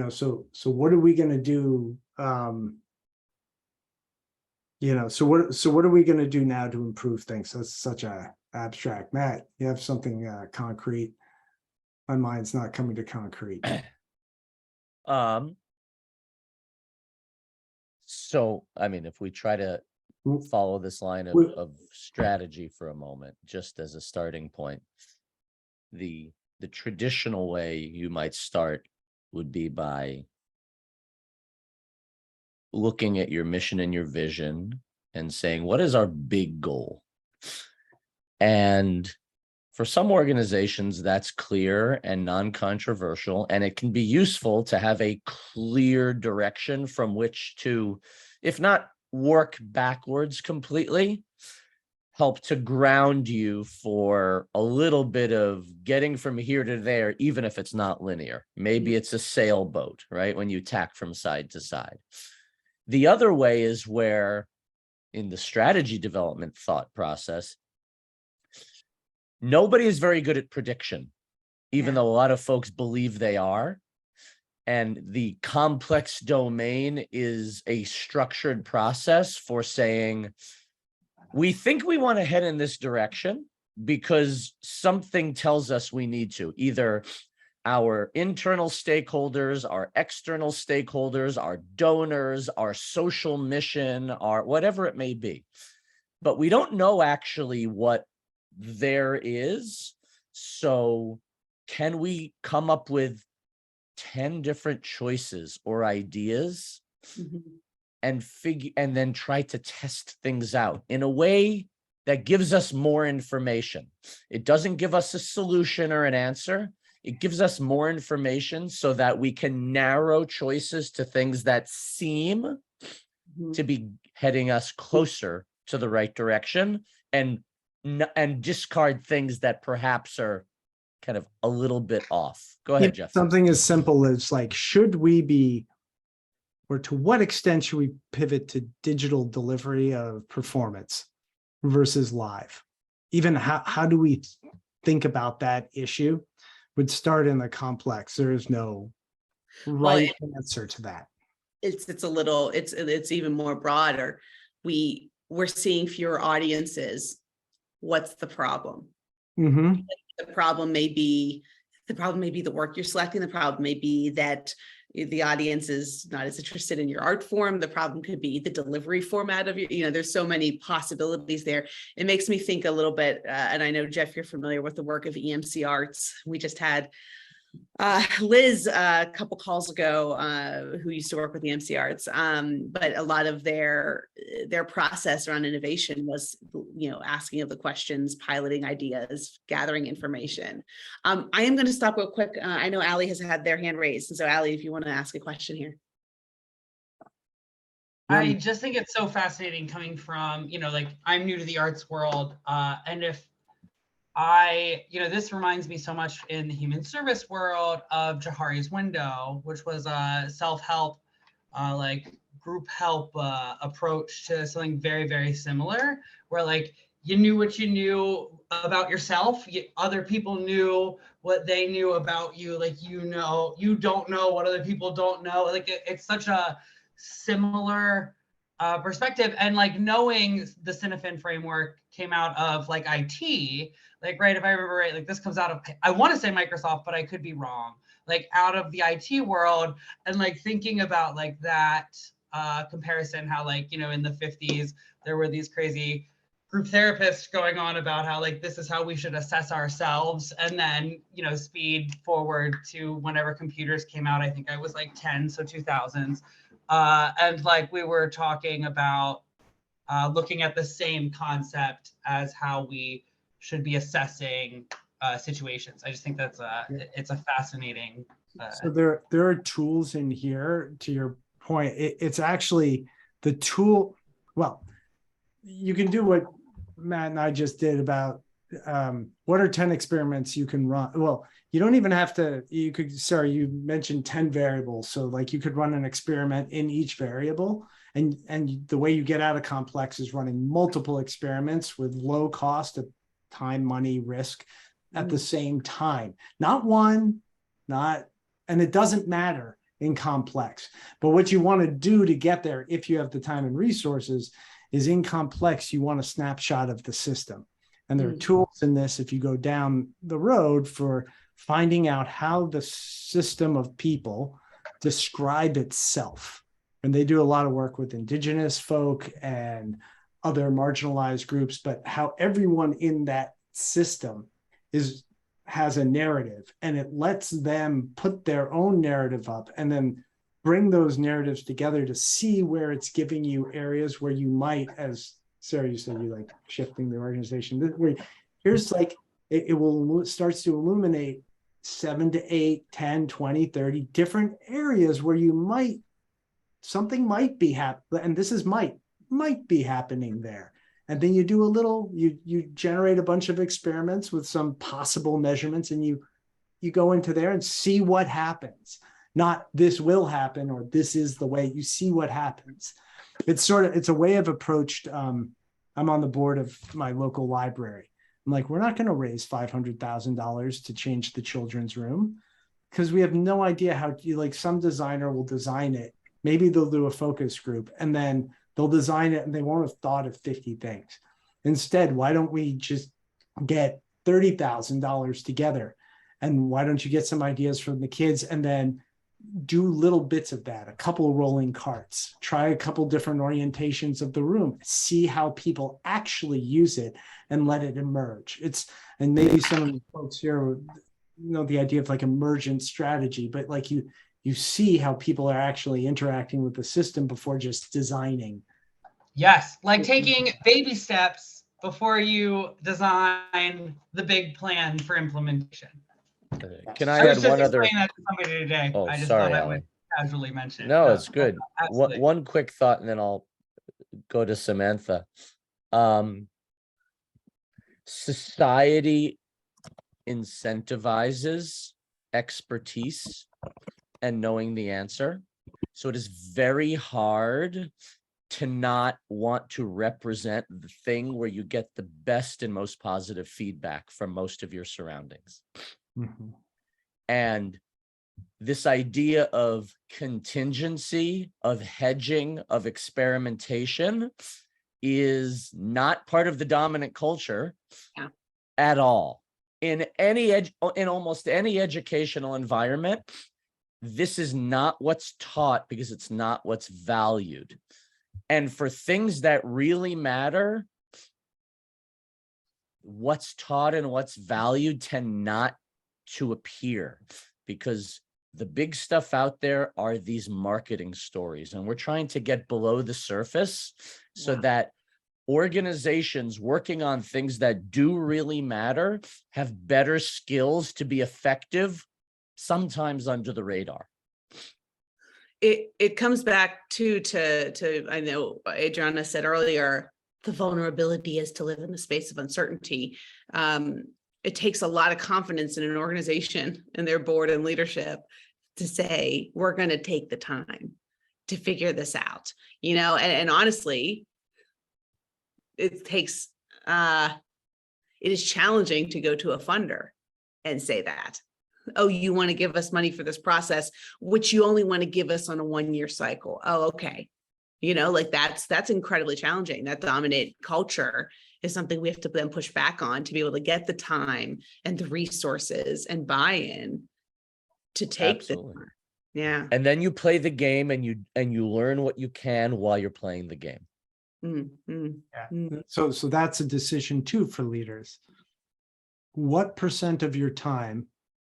so what are we going to do? So what are we going to do now to improve things? That's such a abstract. Matt, you have something concrete? My mind's not coming to concrete. So, I mean, if we try to follow this line of strategy for a moment, just as a starting point, the traditional way you might start would be by looking at your mission and your vision and saying, what is our big goal? And for some organizations, that's clear and non-controversial, and it can be useful to have a clear direction from which to, if not work backwards completely, help to ground you for a little bit of getting from here to there, even if it's not linear. Maybe it's a sailboat, right? When you tack from side to side. The other way is where, in the strategy development thought process, nobody is very good at prediction, even though a lot of folks believe they are. And the complex domain is a structured process for saying, we think we want to head in this direction because something tells us we need to. Either our internal stakeholders, our external stakeholders, our donors, our social mission, our whatever it may be. But we don't know actually what there is. So can we come up with 10 different choices or ideas and then try to test things out in a way that gives us more information? It doesn't give us a solution or an answer. It gives us more information so that we can narrow choices to things that seem to be heading us closer to the right direction, and discard things that perhaps are kind of a little bit off. Go ahead, Jeff. Something as simple as like, should we be, or to what extent should we pivot to digital delivery of performance versus live? Even how do we think about that issue? Would start in the complex. There is no right answer to that. It's even more broader. We're seeing fewer audiences. What's the problem? The problem may be the work you're selecting. The problem may be that the audience is not as interested in your art form. The problem could be the delivery format of your, there's so many possibilities there. It makes me think a little bit, and I know, Jeff, you're familiar with the work of EMC Arts. We just had Liz, a couple calls ago, who used to work with the MC Arts, but a lot of their process around innovation was, asking of the questions, piloting ideas, gathering information. I am going to stop real quick. I know Allie has had their hand raised, and so Allie, if you want to ask a question here. I just think it's so fascinating coming from, like I'm new to the arts world. And if this reminds me so much in the human service world of Johari's Window, which was a self-help, like group help approach to something very, very similar, where like you knew what you knew about yourself. Other people knew what they knew about you. Like, you don't know what other people don't know. Like it's such a similar perspective. And like knowing the Cinefin framework came out of like IT, like, right, if I remember right, like this comes out of, I want to say Microsoft, but I could be wrong, like out of the IT world. And like thinking about like that comparison, how like, in the 50s, there were these crazy group therapists going on about how like this is how we should assess ourselves, and then speed forward to whenever computers came out. I think I was like 10, so 2000s, and like we were talking about looking at the same concept as how we should be assessing situations. I just think that's it's a fascinating. So there are tools in here. To your point, it's actually the tool. Well, you can do what Matt and I just did about what are 10 experiments you can run. Well, you don't even have to. You could. Sorry, you mentioned 10 variables. So like you could run an experiment in each variable, and the way you get out of complex is running multiple experiments with low cost of time, money, risk at the same time. Not one, and it doesn't matter in complex. But what you want to do to get there, if you have the time and resources, is in complex, you want a snapshot of the system. And there are tools in this, if you go down the road, for finding out how the system of people describe itself. And they do a lot of work with indigenous folk and other marginalized groups, but how everyone in that system has a narrative, and it lets them put their own narrative up and then bring those narratives together to see where it's giving you areas where you might, as Sarah, you said, you like shifting the organization. Here's like, it will starts to illuminate 7 to 8, 10, 20, 30 different areas where something might be happening. And this is might be happening there. And then you do you generate a bunch of experiments with some possible measurements, and you go into there and see what happens. Not this will happen or this is the way. You see what happens. It's a way of approached. I'm on the board of my local library. I'm like, we're not going to raise $500,000 to change the children's room because we have no idea how some designer will design it. Maybe they'll do a focus group and then they'll design it and they won't have thought of 50 things. Instead, why don't we just get $30,000 together? And why don't you get some ideas from the kids and then do little bits of that, a couple rolling carts, try a couple different orientations of the room, see how people actually use it and let it emerge. And maybe some of the folks here know the idea of like emergent strategy, but like you see how people are actually interacting with the system before just designing. Yes, like taking baby steps before you design the big plan for implementation. Can I add one other? That to somebody today. Oh, I just sorry, thought I Alan. would casually mention. No, it's good. Absolutely. One quick thought, and then I'll go to Samantha. Society incentivizes expertise and knowing the answer. So it is very hard to not want to represent the thing where you get the best and most positive feedback from most of your surroundings. Mm-hmm. And this idea of contingency, of hedging, of experimentation is not part of the dominant culture at all. In almost any educational environment, this is not what's taught because it's not what's valued. And for things that really matter, what's taught and what's valued tend not to appear. because the big stuff out there are these marketing stories, and we're trying to get below the surface so Yeah. that organizations working on things that do really matter have better skills to be effective, sometimes under the radar. It comes back to I know Adriana said earlier, the vulnerability is to live in the space of uncertainty. It takes a lot of confidence in an organization and their board and leadership to say, we're going to take the time to figure this out, and honestly, it takes, it is challenging to go to a funder and say that, oh, you want to give us money for this process, which you only want to give us on a 1-year cycle. Oh, okay. Like that's incredibly challenging. That dominant culture is something we have to then push back on to be able to get the time and the resources and buy-in to take the Absolutely. time. Yeah. And then you play the game and you learn what you can while you're playing the game. Yeah. So that's a decision too for leaders. What % of your time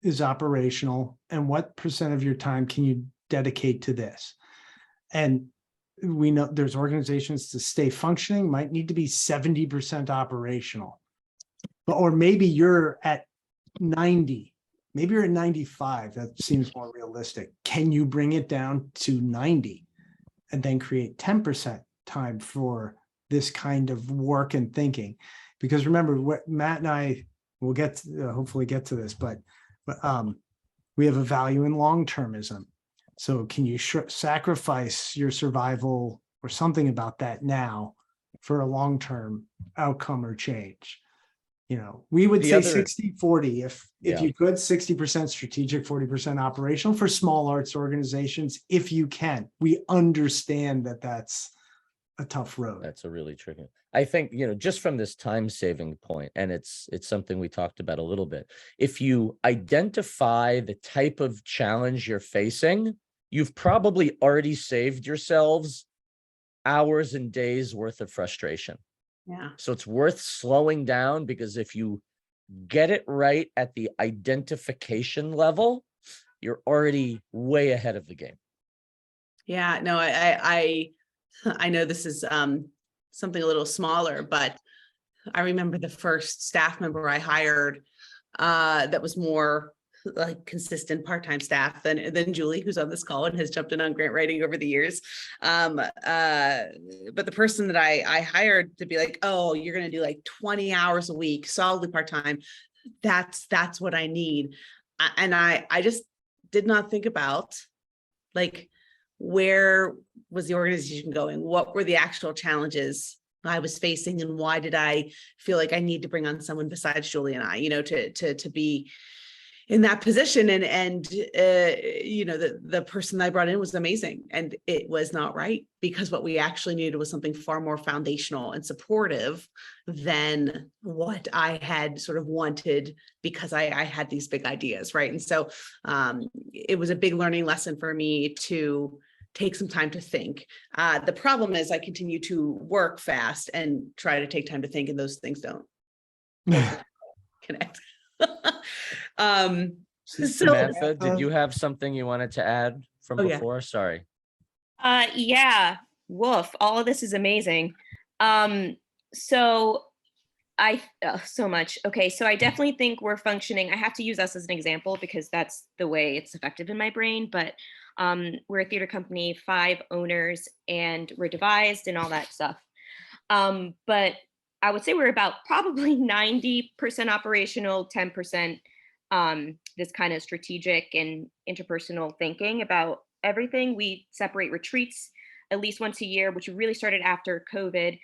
is operational, and what % of your time can you dedicate to this? And we know there's organizations to stay functioning might need to be 70% operational, or maybe you're at 90, maybe you're at 95. That seems more realistic. Can you bring it down to 90 and then create 10% time for this kind of work and thinking? Because remember, what Matt and I will get to, hopefully get to this, but we have a value in long-termism. So can you sacrifice your survival or something about that now for a long-term outcome or change? We would say 60-40 if you could, 60% strategic, 40% operational for small arts organizations, if you can. We understand that that's a tough road. That's a really tricky. I think, just from this time saving point, and it's something we talked about a little bit. If you identify the type of challenge you're facing, you've probably already saved yourselves hours and days worth of frustration. Yeah. So it's worth slowing down, because if you get it right at the identification level, you're already way ahead of the game. Yeah, no, I know this is something a little smaller, but I remember the first staff member I hired that was more like consistent part-time staff than Julie, who's on this call and has jumped in on grant writing over the years. But the person that I hired to be like, oh, you're going to do like 20 hours a week, solidly part-time. That's what I need. And I just did not think about, like, where was the organization going? What were the actual challenges I was facing? And why did I feel like I need to bring on someone besides Julie and I, to be in that position? And the person I brought in was amazing, and it was not right, because what we actually needed was something far more foundational and supportive than what I had sort of wanted, because I had these big ideas, right? And so it was a big learning lesson for me to take some time to think. The problem is I continue to work fast and try to take time to think, and those things don't connect. Samantha, did you have something you wanted to add from before? Yeah. Sorry. Yeah. Woof. All of this is amazing. So much. Okay. So I definitely think we're functioning. I have to use us as an example because that's the way it's effective in my brain, but we're a theater company, 5 owners, and we're devised and all that stuff. But I would say we're about probably 90% operational, 10% this kind of strategic and interpersonal thinking about everything. We separate retreats at least once a year, which really started after COVID,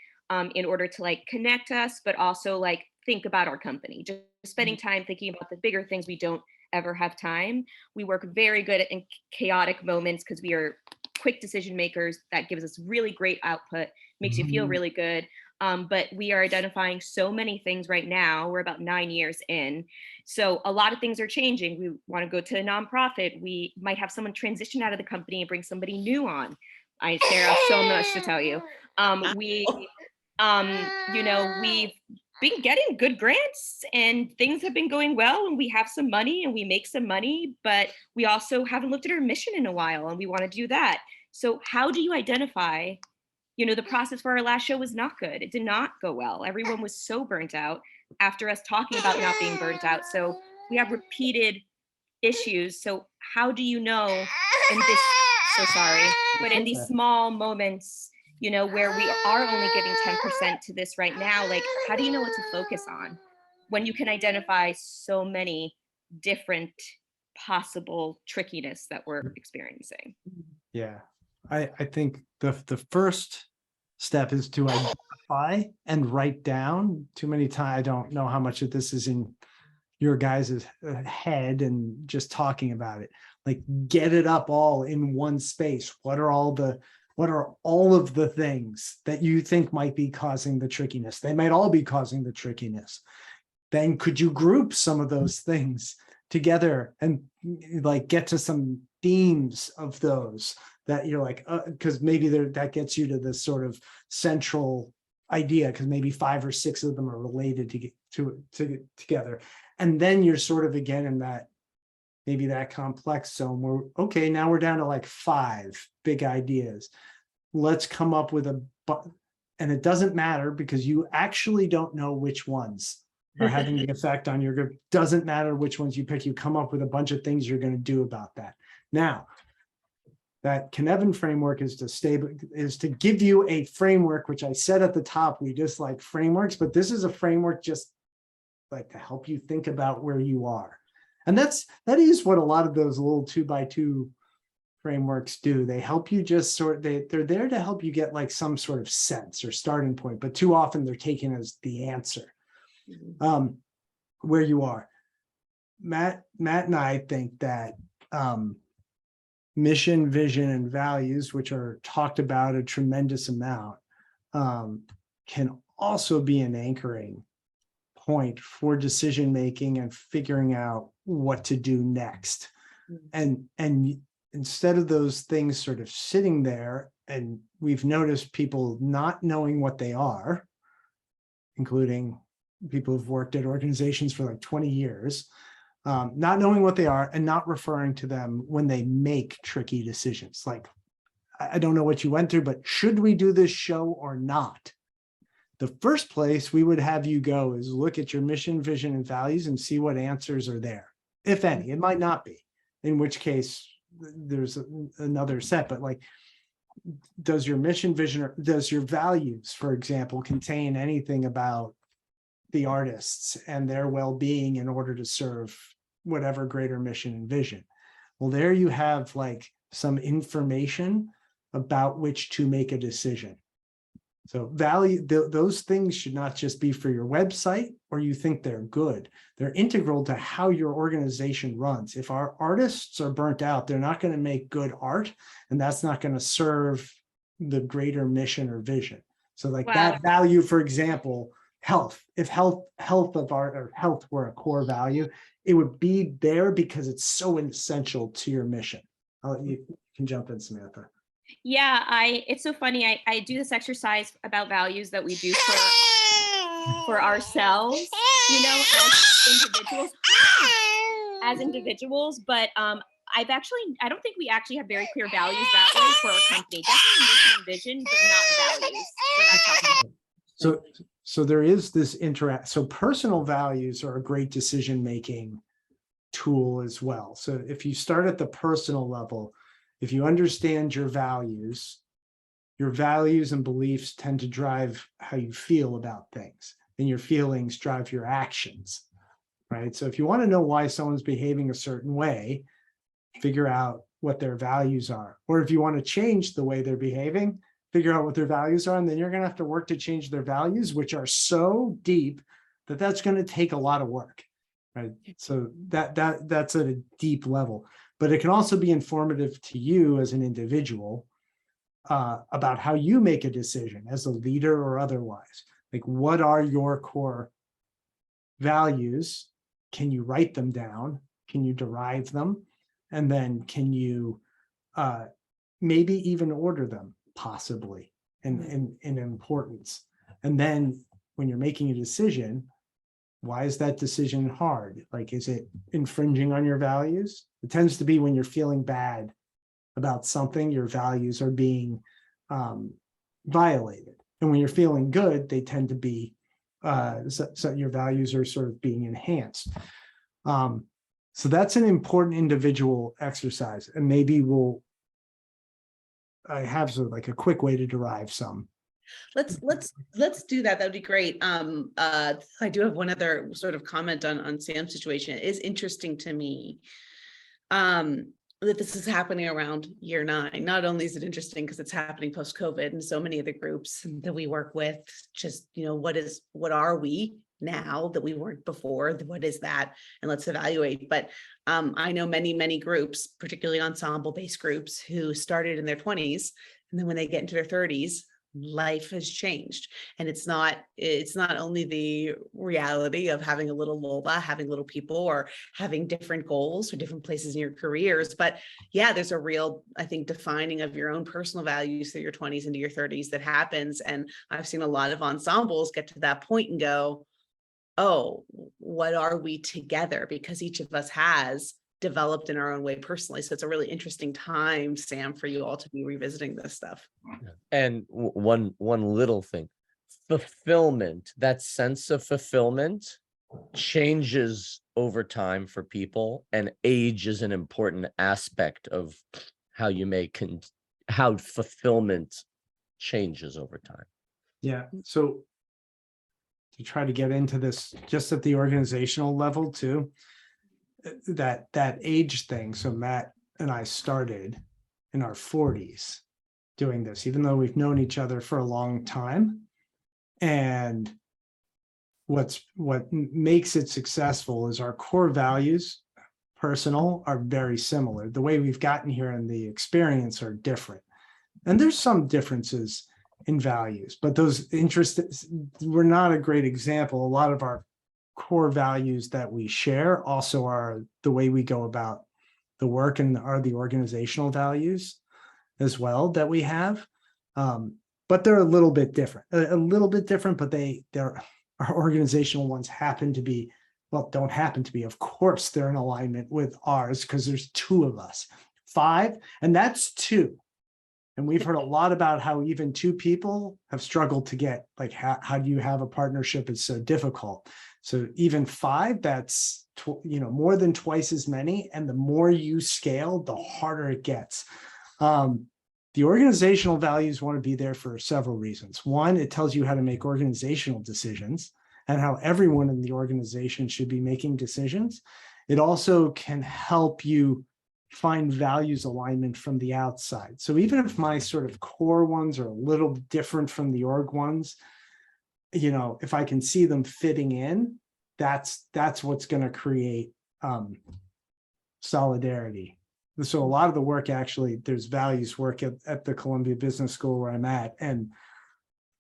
in order to connect us, but also think about our company, just spending time thinking about the bigger things we don't ever have time. We work very good in chaotic moments because we are quick decision makers. That gives us really great output, makes you feel really good. But we are identifying so many things right now. We're about 9 years in. So a lot of things are changing. We want to go to a nonprofit. We might have someone transition out of the company and bring somebody new on. Sarah, so much to tell you. We've been getting good grants and things have been going well and we have some money and we make some money, but we also haven't looked at our mission in a while and we want to do that. So how do you identify, the process for our last show was not good. It did not go well. Everyone was so burnt out after us talking about not being burnt out. So we have repeated issues. So how do you know in this, so sorry, but in these small moments, where we are only giving 10% to this right now, like, how do you know what to focus on when you can identify so many different possible trickiness that we're experiencing? Yeah, I think the first step is to identify and write down. Too many times, I don't know how much of this is in your guys' head and just talking about it. Like, get it up all in one space. What are all of the things that you think might be causing the trickiness? They might all be causing the trickiness. Then could you group some of those things together and like get to some themes of those that you're like, because maybe that gets you to this sort of central idea, because maybe 5 or 6 of them are related to together. And then you're sort of again in that, maybe that complex zone where, okay, now we're down to like 5 big ideas. Let's come up with and it doesn't matter because you actually don't know which ones are having the effect on your group. Doesn't matter which ones you pick, you come up with a bunch of things you're going to do about that. Now, that Kennis framework is to give you a framework, which I said at the top, we just like frameworks, but this is a framework just like to help you think about where you are. And that is what a lot of those little 2x2 frameworks do. They help you just they're there to help you get like some sort of sense or starting point, but too often they're taken as the answer. Where you are. Matt and I think that mission, vision, and values, which are talked about a tremendous amount, can also be an anchoring point for decision making and figuring out what to do next. And instead of those things sort of sitting there, and we've noticed people not knowing what they are, including people who've worked at organizations for like 20 years, not knowing what they are and not referring to them when they make tricky decisions. Like, I don't know what you went through, but should we do this show or not? The first place we would have you go is look at your mission, vision, and values and see what answers are there, if any. It might not be, in which case there's another set, but like, does your mission, vision, or does your values, for example, contain anything about the artists and their well-being in order to serve whatever greater mission and vision? Well, there you have like some information about which to make a decision. So those things should not just be for your website or you think they're good. They're integral to how your organization runs. If our artists are burnt out, they're not going to make good art, and that's not going to serve the greater mission or vision. So like that value, for example, health. If health of art or health were a core value, it would be there because it's so essential to your mission. You can jump in, Samantha. Yeah, it's so funny. I do this exercise about values that we do for ourselves, as individuals. But I don't think we actually have very clear values that way for our company. Definitely mission and vision, but not values. So there is this so personal values are a great decision-making tool as well. So if you start at the personal level, if you understand your values and beliefs tend to drive how you feel about things, and your feelings drive your actions, right? So if you want to know why someone's behaving a certain way, figure out what their values are. Or if you want to change the way they're behaving, figure out what their values are, and then you're going to have to work to change their values, which are so deep that that's going to take a lot of work, right? So that's at a deep level. But it can also be informative to you as an individual about how you make a decision as a leader or otherwise. Like, what are your core values? Can you write them down? Can you derive them? And then can you maybe even order them, possibly, in importance? And then when you're making a decision, why is that decision hard? Like, is it infringing on your values? It tends to be when you're feeling bad about something, your values are being violated. And when you're feeling good, they tend to be, so your values are sort of being enhanced. So that's an important individual exercise. And maybe I have sort of like a quick way to derive some. Let's do that. That'd be great. I do have one other sort of comment on Sam's situation. It is interesting to me that this is happening around year 9. Not only is it interesting because it's happening post-COVID, and so many of the groups that we work with, just, what are we now that we weren't before? What is that? And let's evaluate. But I know many groups, particularly ensemble-based groups, who started in their 20s, and then when they get into their 30s, life has changed. And it's not only the reality of having a little Lola, having little people, or having different goals or different places in your careers, but yeah, there's a real, I think, defining of your own personal values through your 20s into your 30s that happens. And I've seen a lot of ensembles get to that point and go, oh, what are we together? Because each of us has developed in our own way personally. So it's a really interesting time, Sam, for you all to be revisiting this stuff. And one little thing, fulfillment, that sense of fulfillment changes over time for people, and age is an important aspect of how you how fulfillment changes over time. Yeah. So to try to get into this just at the organizational level too, that age thing. So Matt and I started in our 40s doing this, even though we've known each other for a long time. And what makes it successful is our core values, personal, are very similar. The way we've gotten here and the experience are different. And there's some differences in values, but those interests were not a great example. A lot of our core values that we share also are the way we go about the work, and are the organizational values as well that we have. But they're a little bit different, but our organizational ones don't happen to be, of course, they're in alignment with ours because there's 2 of us, 5, and that's 2. And we've heard a lot about how even 2 people have struggled to get, like, how do you have a partnership? It's so difficult. So even 5, that's, more than twice as many. And the more you scale, the harder it gets. The organizational values want to be there for several reasons. One, it tells you how to make organizational decisions and how everyone in the organization should be making decisions. It also can help you find values alignment from the outside. So even if my sort of core ones are a little different from the org ones, if I can see them fitting in, that's what's going to create solidarity. So a lot of the work, actually, there's values work at the Columbia Business School where I'm at, and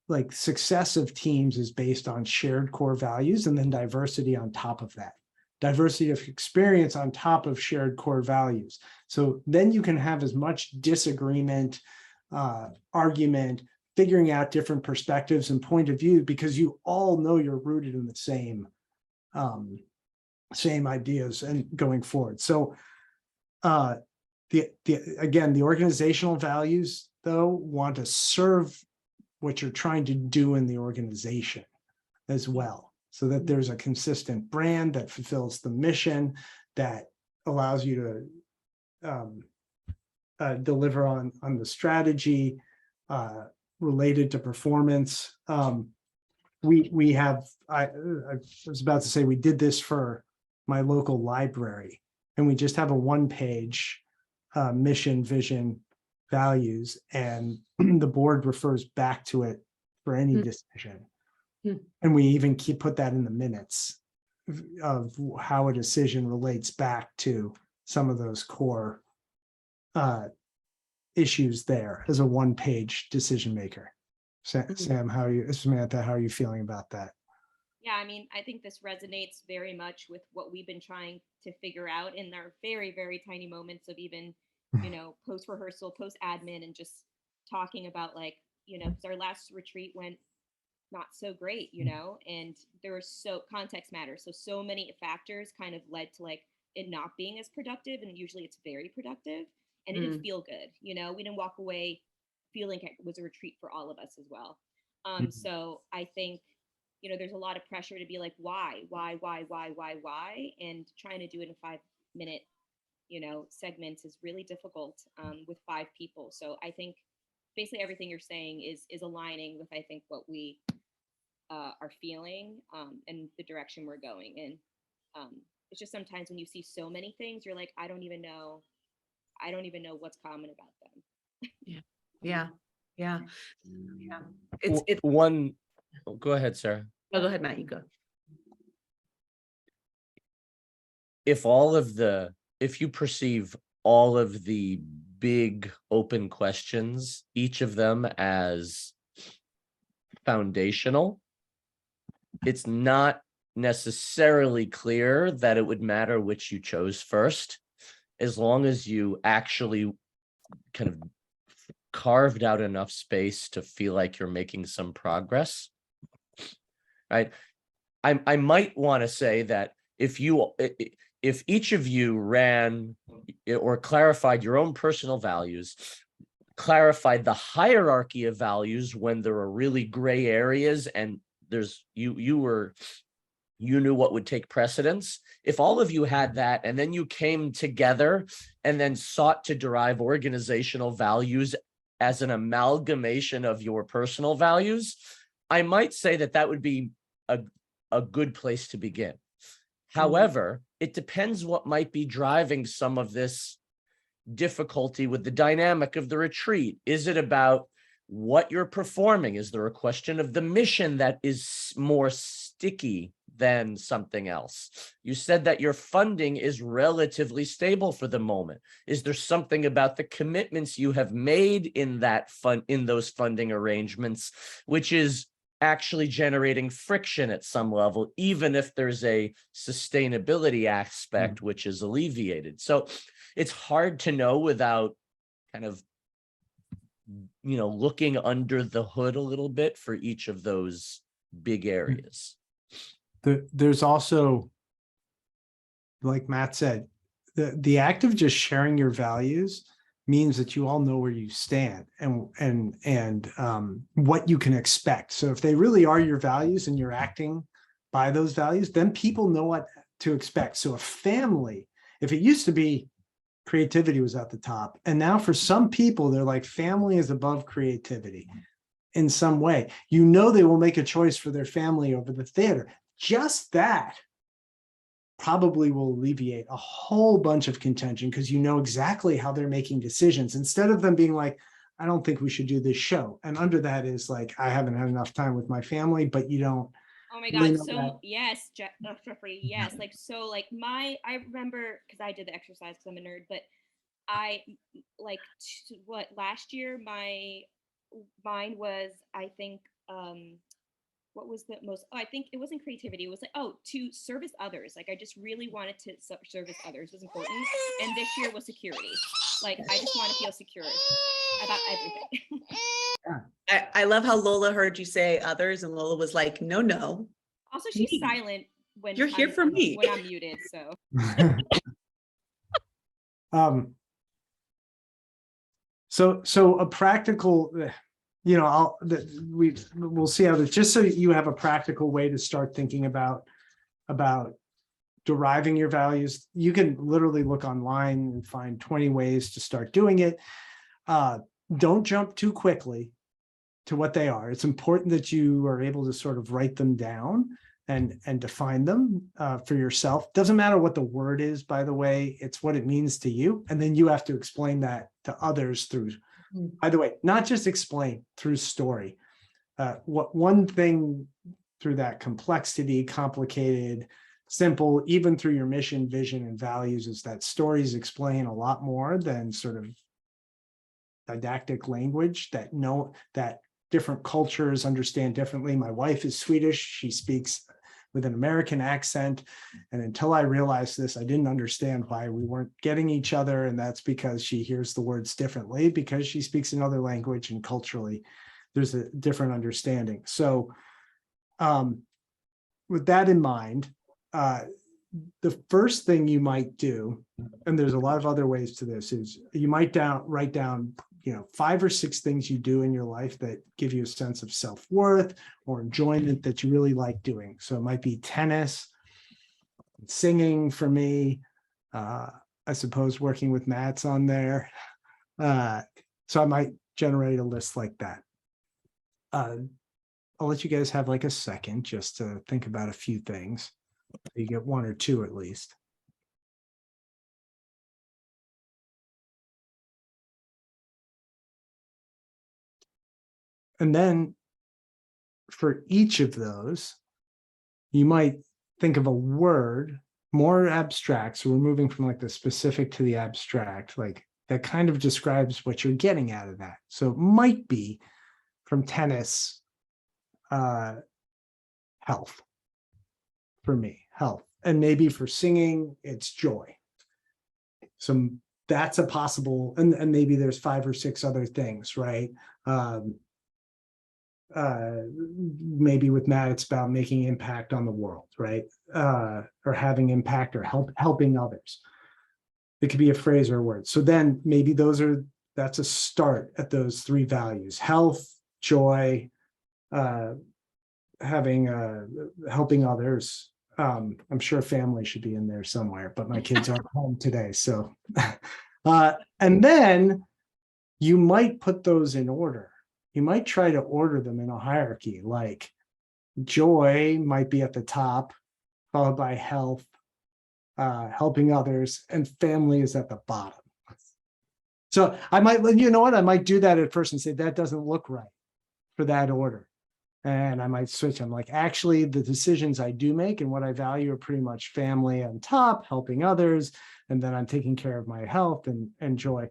like success of teams is based on shared core values and then diversity on top of that. Diversity of experience on top of shared core values. So then you can have as much disagreement, argument, figuring out different perspectives and point of view, because you all know you're rooted in the same ideas and going forward. So the organizational values, though, want to serve what you're trying to do in the organization as well, so that there's a consistent brand that fulfills the mission, that allows you to deliver on the strategy related to performance. I was about to say, we did this for my local library, and we just have a 1-page mission, vision, values, and the board refers back to it for any decision. And we even put that in the minutes of how a decision relates back to some of those core issues there as a 1-page decision maker. Sam, Samantha, how are you feeling about that? Yeah, I mean, I think this resonates very much with what we've been trying to figure out in our very, very tiny moments of even, post rehearsal, post admin, and just talking about, like, because our last retreat went not so great, and there were context matters. So many factors kind of led to like it not being as productive, and usually it's very productive, and it didn't feel good. We didn't walk away feeling like it was a retreat for all of us as well. So I think, there's a lot of pressure to be like, why, and trying to do it in 5-minute, segments is really difficult with 5 people. So I think basically everything you're saying is aligning with, I think, what we are feeling and the direction we're going in. It's just sometimes when you see so many things, you're like, I don't even know what's common about them. Yeah. It's One, go ahead, Sarah. oh, go ahead, Matt, you go. If you perceive all of the big open questions, each of them as foundational, it's not necessarily clear that it would matter which you chose first, as long as you actually kind of carved out enough space to feel like you're making some progress, right? I might want to say that if each of you ran or clarified your own personal values, clarified the hierarchy of values when there are really gray areas and you knew what would take precedence. If all of you had that, and then you came together and then sought to derive organizational values as an amalgamation of your personal values, I might say that would be a good place to begin. However, it depends what might be driving some of this difficulty with the dynamic of the retreat. Is it about what you're performing? Is there a question of the mission that is more sticky than something else? You said that your funding is relatively stable for the moment. Is there something about the commitments you have made in those funding arrangements, which is actually generating friction at some level, even if there's a sustainability aspect which is alleviated? So it's hard to know without kind of, looking under the hood a little bit for each of those big areas. There's also, like Matt said, the act of just sharing your values means that you all know where you stand and what you can expect. So if they really are your values and you're acting by those values, then people know what to expect. So a family, if it used to be creativity was at the top, and now for some people, they're like, family is above creativity in some way. They will make a choice for their family over the theater. Just that probably will alleviate a whole bunch of contention, because you know exactly how they're making decisions, instead of them being like, I don't think we should do this show. And under that is like, I haven't had enough time with my family, but you don't. Oh my God. So yes, Jeffrey, yes. Like, so like I remember, because I did the exercise because I'm a nerd, but I like last year, mine was, I think, what was the most, I think it wasn't creativity. It was like, to service others. Like, I just really wanted to service others was important. And this year was security. Like, I just want to feel secure about everything. I love how Lola heard you say others, and Lola was like, no. Also, she's silent when you're here for me when I'm muted. So. So a practical, we'll see how this, just so you have a practical way to start thinking about deriving your values. You can literally look online and find 20 ways to start doing it. Don't jump too quickly to what they are. It's important that you are able to sort of write them down and define them for yourself. Doesn't matter what the word is, by the way, it's what it means to you. And then you have to explain that to others through, by the way, not just explain, through story. One thing through that complexity, complicated, simple, even through your mission, vision, and values, is that stories explain a lot more than sort of didactic language that different cultures understand differently. My wife is Swedish. She speaks with an American accent. And until I realized this, I didn't understand why we weren't getting each other. And that's because she hears the words differently, because she speaks another language, and culturally there's a different understanding. So with that in mind, the first thing you might do, and there's a lot of other ways to this, is you might write down, 5 or 6 things you do in your life that give you a sense of self-worth or enjoyment that you really like doing. So it might be tennis, singing for me, I suppose working with Matt's on there. So I might generate a list like that. I'll let you guys have like a second just to think about a few things. You get 1 or 2 at least. And then for each of those, you might think of a word, more abstract. So we're moving from like the specific to the abstract, like that kind of describes what you're getting out of that. So it might be from tennis, health. For me, health. And maybe for singing, it's joy. So that's a possible, and maybe there's 5 or 6 other things, right? Maybe with Matt, it's about making impact on the world, right? Or having impact or helping others. It could be a phrase or a word. So then maybe that's a start at those 3 values: health, joy, having helping others. I'm sure family should be in there somewhere, but my kids aren't home today. So, and then you might put those in order. You might try to order them in a hierarchy, like joy might be at the top, followed by health, helping others, and family is at the bottom. So I might, I might do that at first and say, that doesn't look right for that order. And I might switch. I'm like, actually, the decisions I do make and what I value are pretty much family on top, helping others, and then I'm taking care of my health and joy.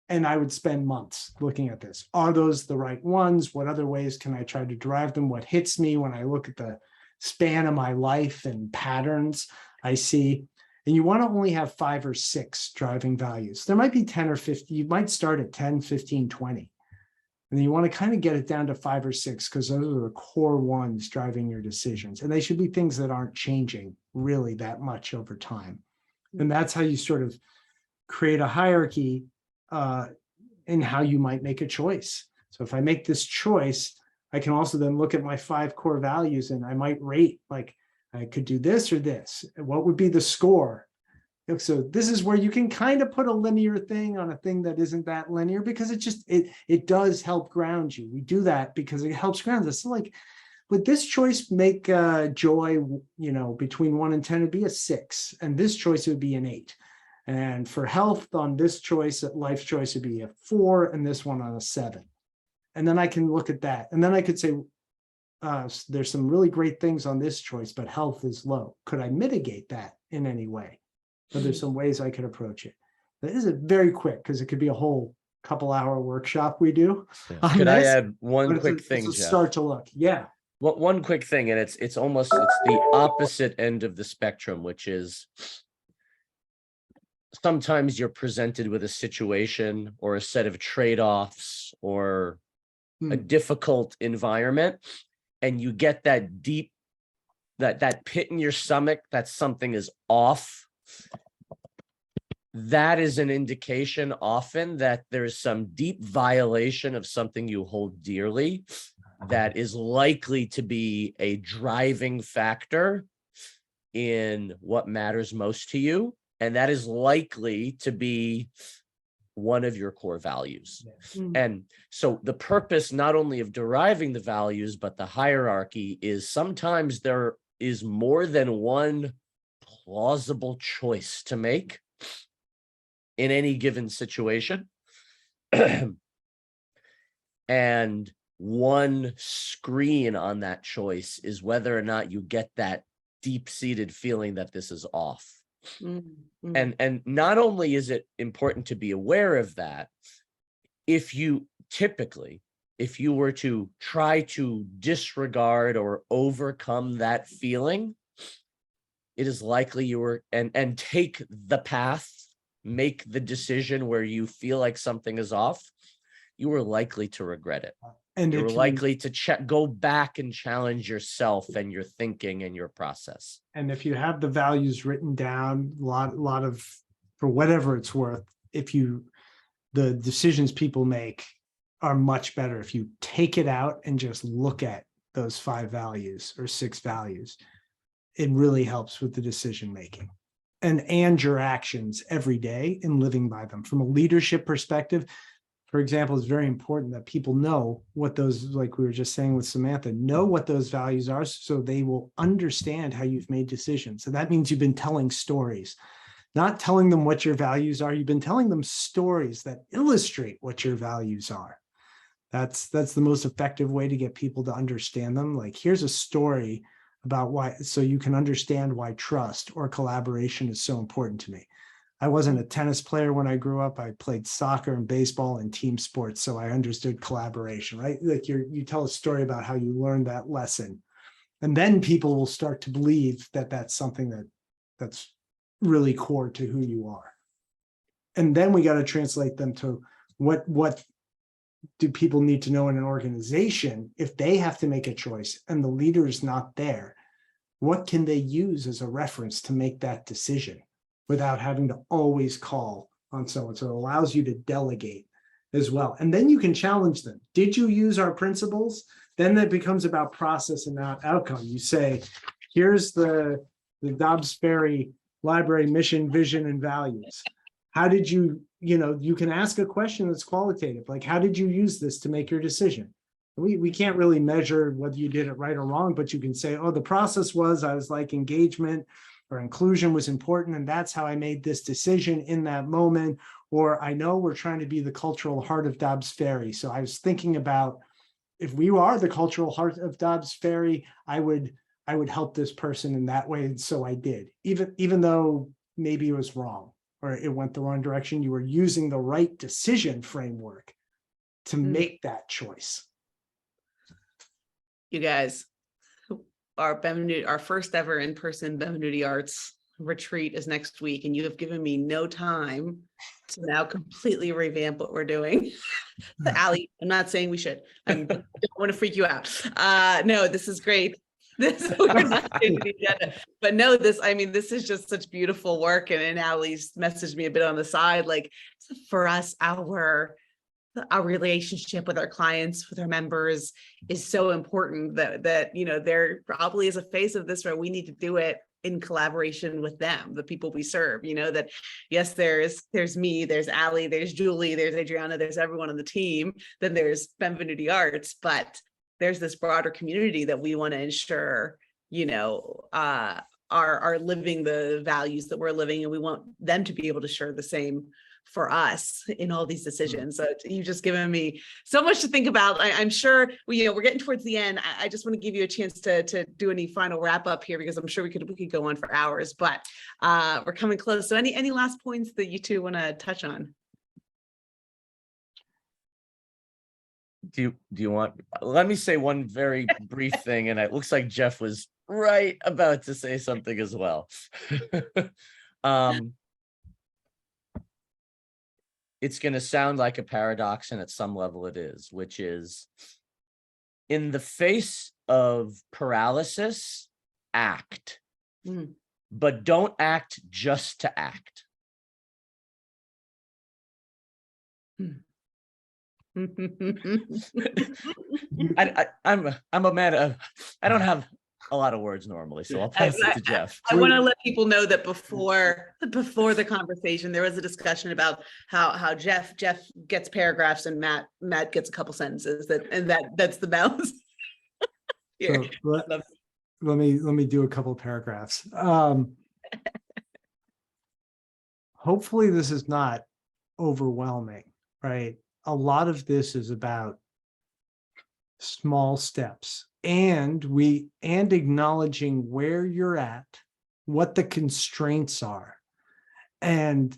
And I would spend months looking at this. Are those the right ones? What other ways can I try to derive them? What hits me when I look at the span of my life and patterns I see? And you want to only have 5 or 6 driving values. There might be 10 or 50. You might start at 10, 15, 20. And then you want to kind of get it down to 5 or 6 because those are the core ones driving your decisions. And they should be things that aren't changing really that much over time. And that's how you sort of create a hierarchy in how you might make a choice. So if I make this choice, I can also then look at my 5 core values and I might rate, like I could do this or this. What would be the score? So this is where you can kind of put a linear thing on a thing that isn't that linear, because it does help ground you. We do that because it helps ground us. So like, would this choice make joy, between 1 and 10, it'd be a 6, and this choice would be an 8. And for health on this choice, life choice would be a 4, and this one on a 7. And then I can look at that, and then I could say, there's some really great things on this choice, but health is low. Could I mitigate that in any way? But there's some ways I could approach it. This is very quick because it could be a whole couple-hour workshop we do. Yeah. Could I add one quick thing, Jeff? Jeff? Start to look. Yeah. One quick thing, and it's the opposite end of the spectrum, which is sometimes you're presented with a situation or a set of trade-offs or a difficult environment, and you get that deep, that pit in your stomach that something is off. That is an indication often that there's some deep violation of something you hold dearly that is likely to be a driving factor in what matters most to you. And that is likely to be one of your core values. And so the purpose not only of deriving the values, but the hierarchy is sometimes there is more than one plausible choice to make in any given situation. And one screen on that choice is whether or not you get that deep-seated feeling that this is off. And not only is it important to be aware of that, if you were to try to disregard or overcome that feeling, it is likely you were and take the path, make the decision where you feel like something is off, you are likely to regret it. And You're if you- likely to go back and challenge yourself and your thinking and your process. And if you have the values written down, a lot of, for whatever it's worth, the decisions people make are much better if you take it out and just look at those 5 values or 6 values. It really helps with the decision making and your actions every day in living by them. From a leadership perspective, for example, it's very important that people know what those, like we were just saying with Samantha, know what those values are so they will understand how you've made decisions. So that means you've been telling stories, not telling them what your values are. You've been telling them stories that illustrate what your values are. That's the most effective way to get people to understand them. Like, here's a story about why, so you can understand why trust or collaboration is so important to me. I wasn't a tennis player when I grew up. I played soccer and baseball and team sports, so I understood collaboration, right? Like you tell a story about how you learned that lesson, and then people will start to believe that that's something that's really core to who you are. And then we got to translate them to what do people need to know in an organization if they have to make a choice and the leader's not there? What can they use as a reference to make that decision without having to always call on someone? So it allows you to delegate as well. And then you can challenge them. Did you use our principles? Then that becomes about process and not outcome. You say, here's the Dobbs-Ferry Library mission, vision, and values. How did you can ask a question that's qualitative, like, how did you use this to make your decision? We can't really measure whether you did it right or wrong, but you can say, oh, the process was, I was like, engagement or inclusion was important, and that's how I made this decision in that moment. Or I know we're trying to be the cultural heart of Dobbs-Ferry. So I was thinking about, if we are the cultural heart of Dobbs-Ferry, I would help this person in that way. And so I did, even though maybe it was wrong or it went the wrong direction. You were using the right decision framework to make that choice. You guys, our first ever in-person Benvenuti Arts retreat is next week, and you have given me no time to now completely revamp what we're doing. Allie, I'm not saying we should. I don't want to freak you out. No, this is great. We're not changing the agenda. But no, this is just such beautiful work. And Allie's messaged me a bit on the side, like, for us, our relationship with our clients, with our members is so important that there probably is a phase of this where we need to do it in collaboration with them, the people we serve, that yes, there's me, there's Allie, there's Julie, there's Adriana, there's everyone on the team, then there's Benvenuti Arts, but there's this broader community that we want to ensure, are living the values that we're living, and we want them to be able to share the same for us in all these decisions. So you've just given me so much to think about. I'm sure we're getting towards the end. I just want to give you a chance to do any final wrap up here, because I'm sure we could go on for hours, but we're coming close. So any last points that you two want to touch on? Do you want, let me say one very brief thing, and it looks like Jeff was right about to say something as well. It's going to sound like a paradox, and at some level it is, which is, in the face of paralysis, act, but don't act just to act. I'm a man of, I don't have a lot of words normally, so I'll pass it to Jeff. I want to let people know that before the conversation, there was a discussion about how Jeff gets paragraphs and Matt gets a couple sentences, that's the balance. Here. So let me do a couple paragraphs. Hopefully this is not overwhelming, right? A lot of this is about small steps and acknowledging where you're at, what the constraints are, and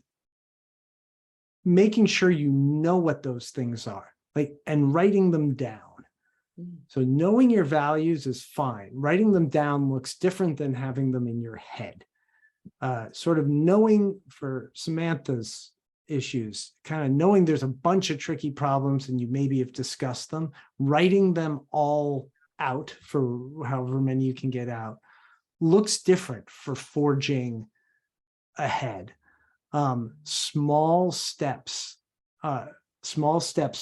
making sure you know what those things are, and writing them down. So knowing your values is fine. Writing them down looks different than having them in your head. Sort of knowing, for Samantha's issues, kind of knowing there's a bunch of tricky problems and you maybe have discussed them, writing them all out for however many you can get out looks different for forging ahead. Small steps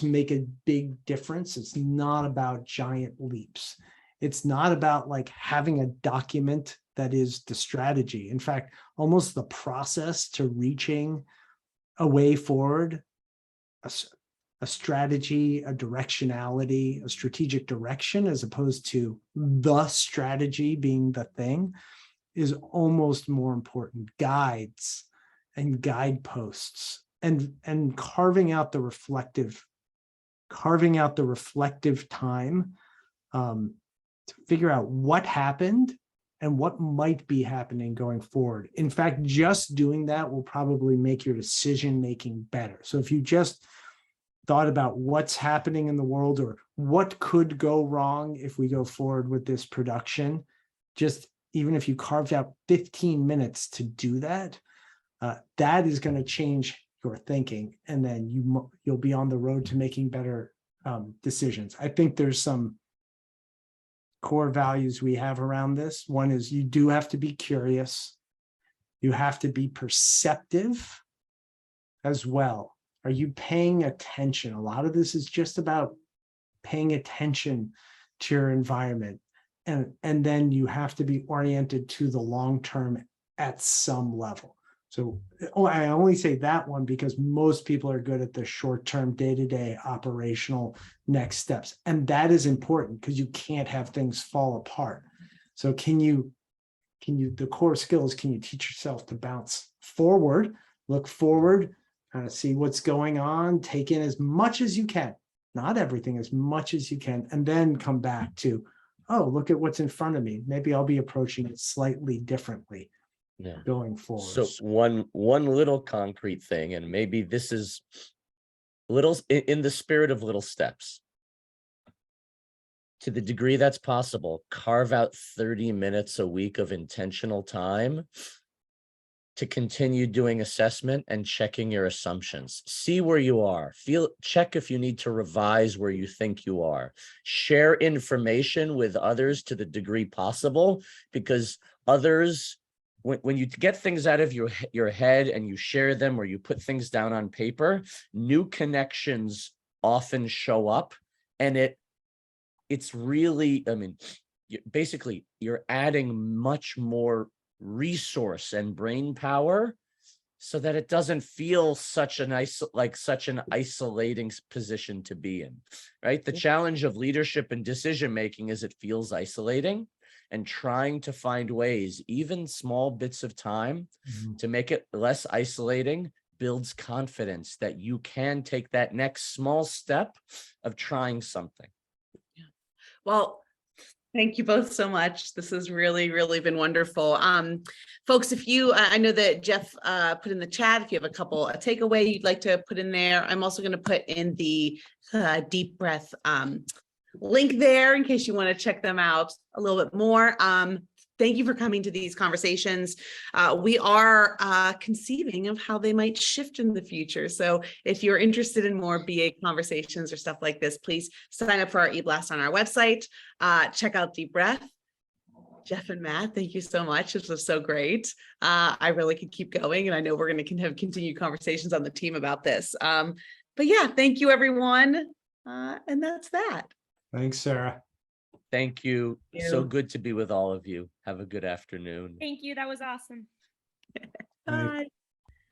make a big difference. It's not about giant leaps. It's not about like having a document that is the strategy. In fact, almost the process to reaching a way forward, a strategy, a directionality, a strategic direction, as opposed to the strategy being the thing, is almost more important. Guides and guideposts and carving out the reflective time to figure out what happened and what might be happening going forward. In fact, just doing that will probably make your decision making better. So if you just thought about what's happening in the world or what could go wrong if we go forward with this production, just even if you carved out 15 minutes to do that, that is going to change your thinking, and then you'll be on the road to making better decisions. I think there's some core values we have around this. One is you do have to be curious. You have to be perceptive as well. Are you paying attention? A lot of this is just about paying attention to your environment. And then you have to be oriented to the long term at some level. So I only say that one because most people are good at the short-term, day-to-day operational next steps. And that is important because you can't have things fall apart. So the core skills, can you teach yourself to bounce forward, look forward, kind of see what's going on, take in as much as you can, not everything, as much as you can, and then come back to, oh, look at what's in front of me. Maybe I'll be approaching it slightly differently. Yeah. Going forward. So one little concrete thing, and maybe this is little in the spirit of little steps. To the degree that's possible, carve out 30 minutes a week of intentional time to continue doing assessment and checking your assumptions. See where you are. Check if you need to revise where you think you are. Share information with others to the degree possible, because others, when you get things out of your head and you share them or you put things down on paper, new connections often show up, and it's really, I mean, basically you're adding much more resource and brain power so that it doesn't feel such an isolating position to be in, right? The challenge of leadership and decision making is it feels isolating, and trying to find ways, even small bits of time, to make it less isolating builds confidence that you can take that next small step of trying something. Yeah. Well, thank you both so much. This has really, really been wonderful. Folks, if you, I know that Jeff put in the chat, if you have a takeaway you'd like to put in there, I'm also going to put in the deep breath link there in case you want to check them out a little bit more. Thank you for coming to these conversations. We are conceiving of how they might shift in the future. So if you're interested in more BA conversations or stuff like this, please sign up for our e-blast on our website. Check out Deep Breath. Jeff and Matt, thank you so much. This was so great. I really could keep going, and I know we're going to have continued conversations on the team about this. But yeah, thank you, everyone. And that's that. Thanks, Sarah. Thank you. Thank you. So good to be with all of you. Have a good afternoon. Thank you. That was awesome. Bye. Bye.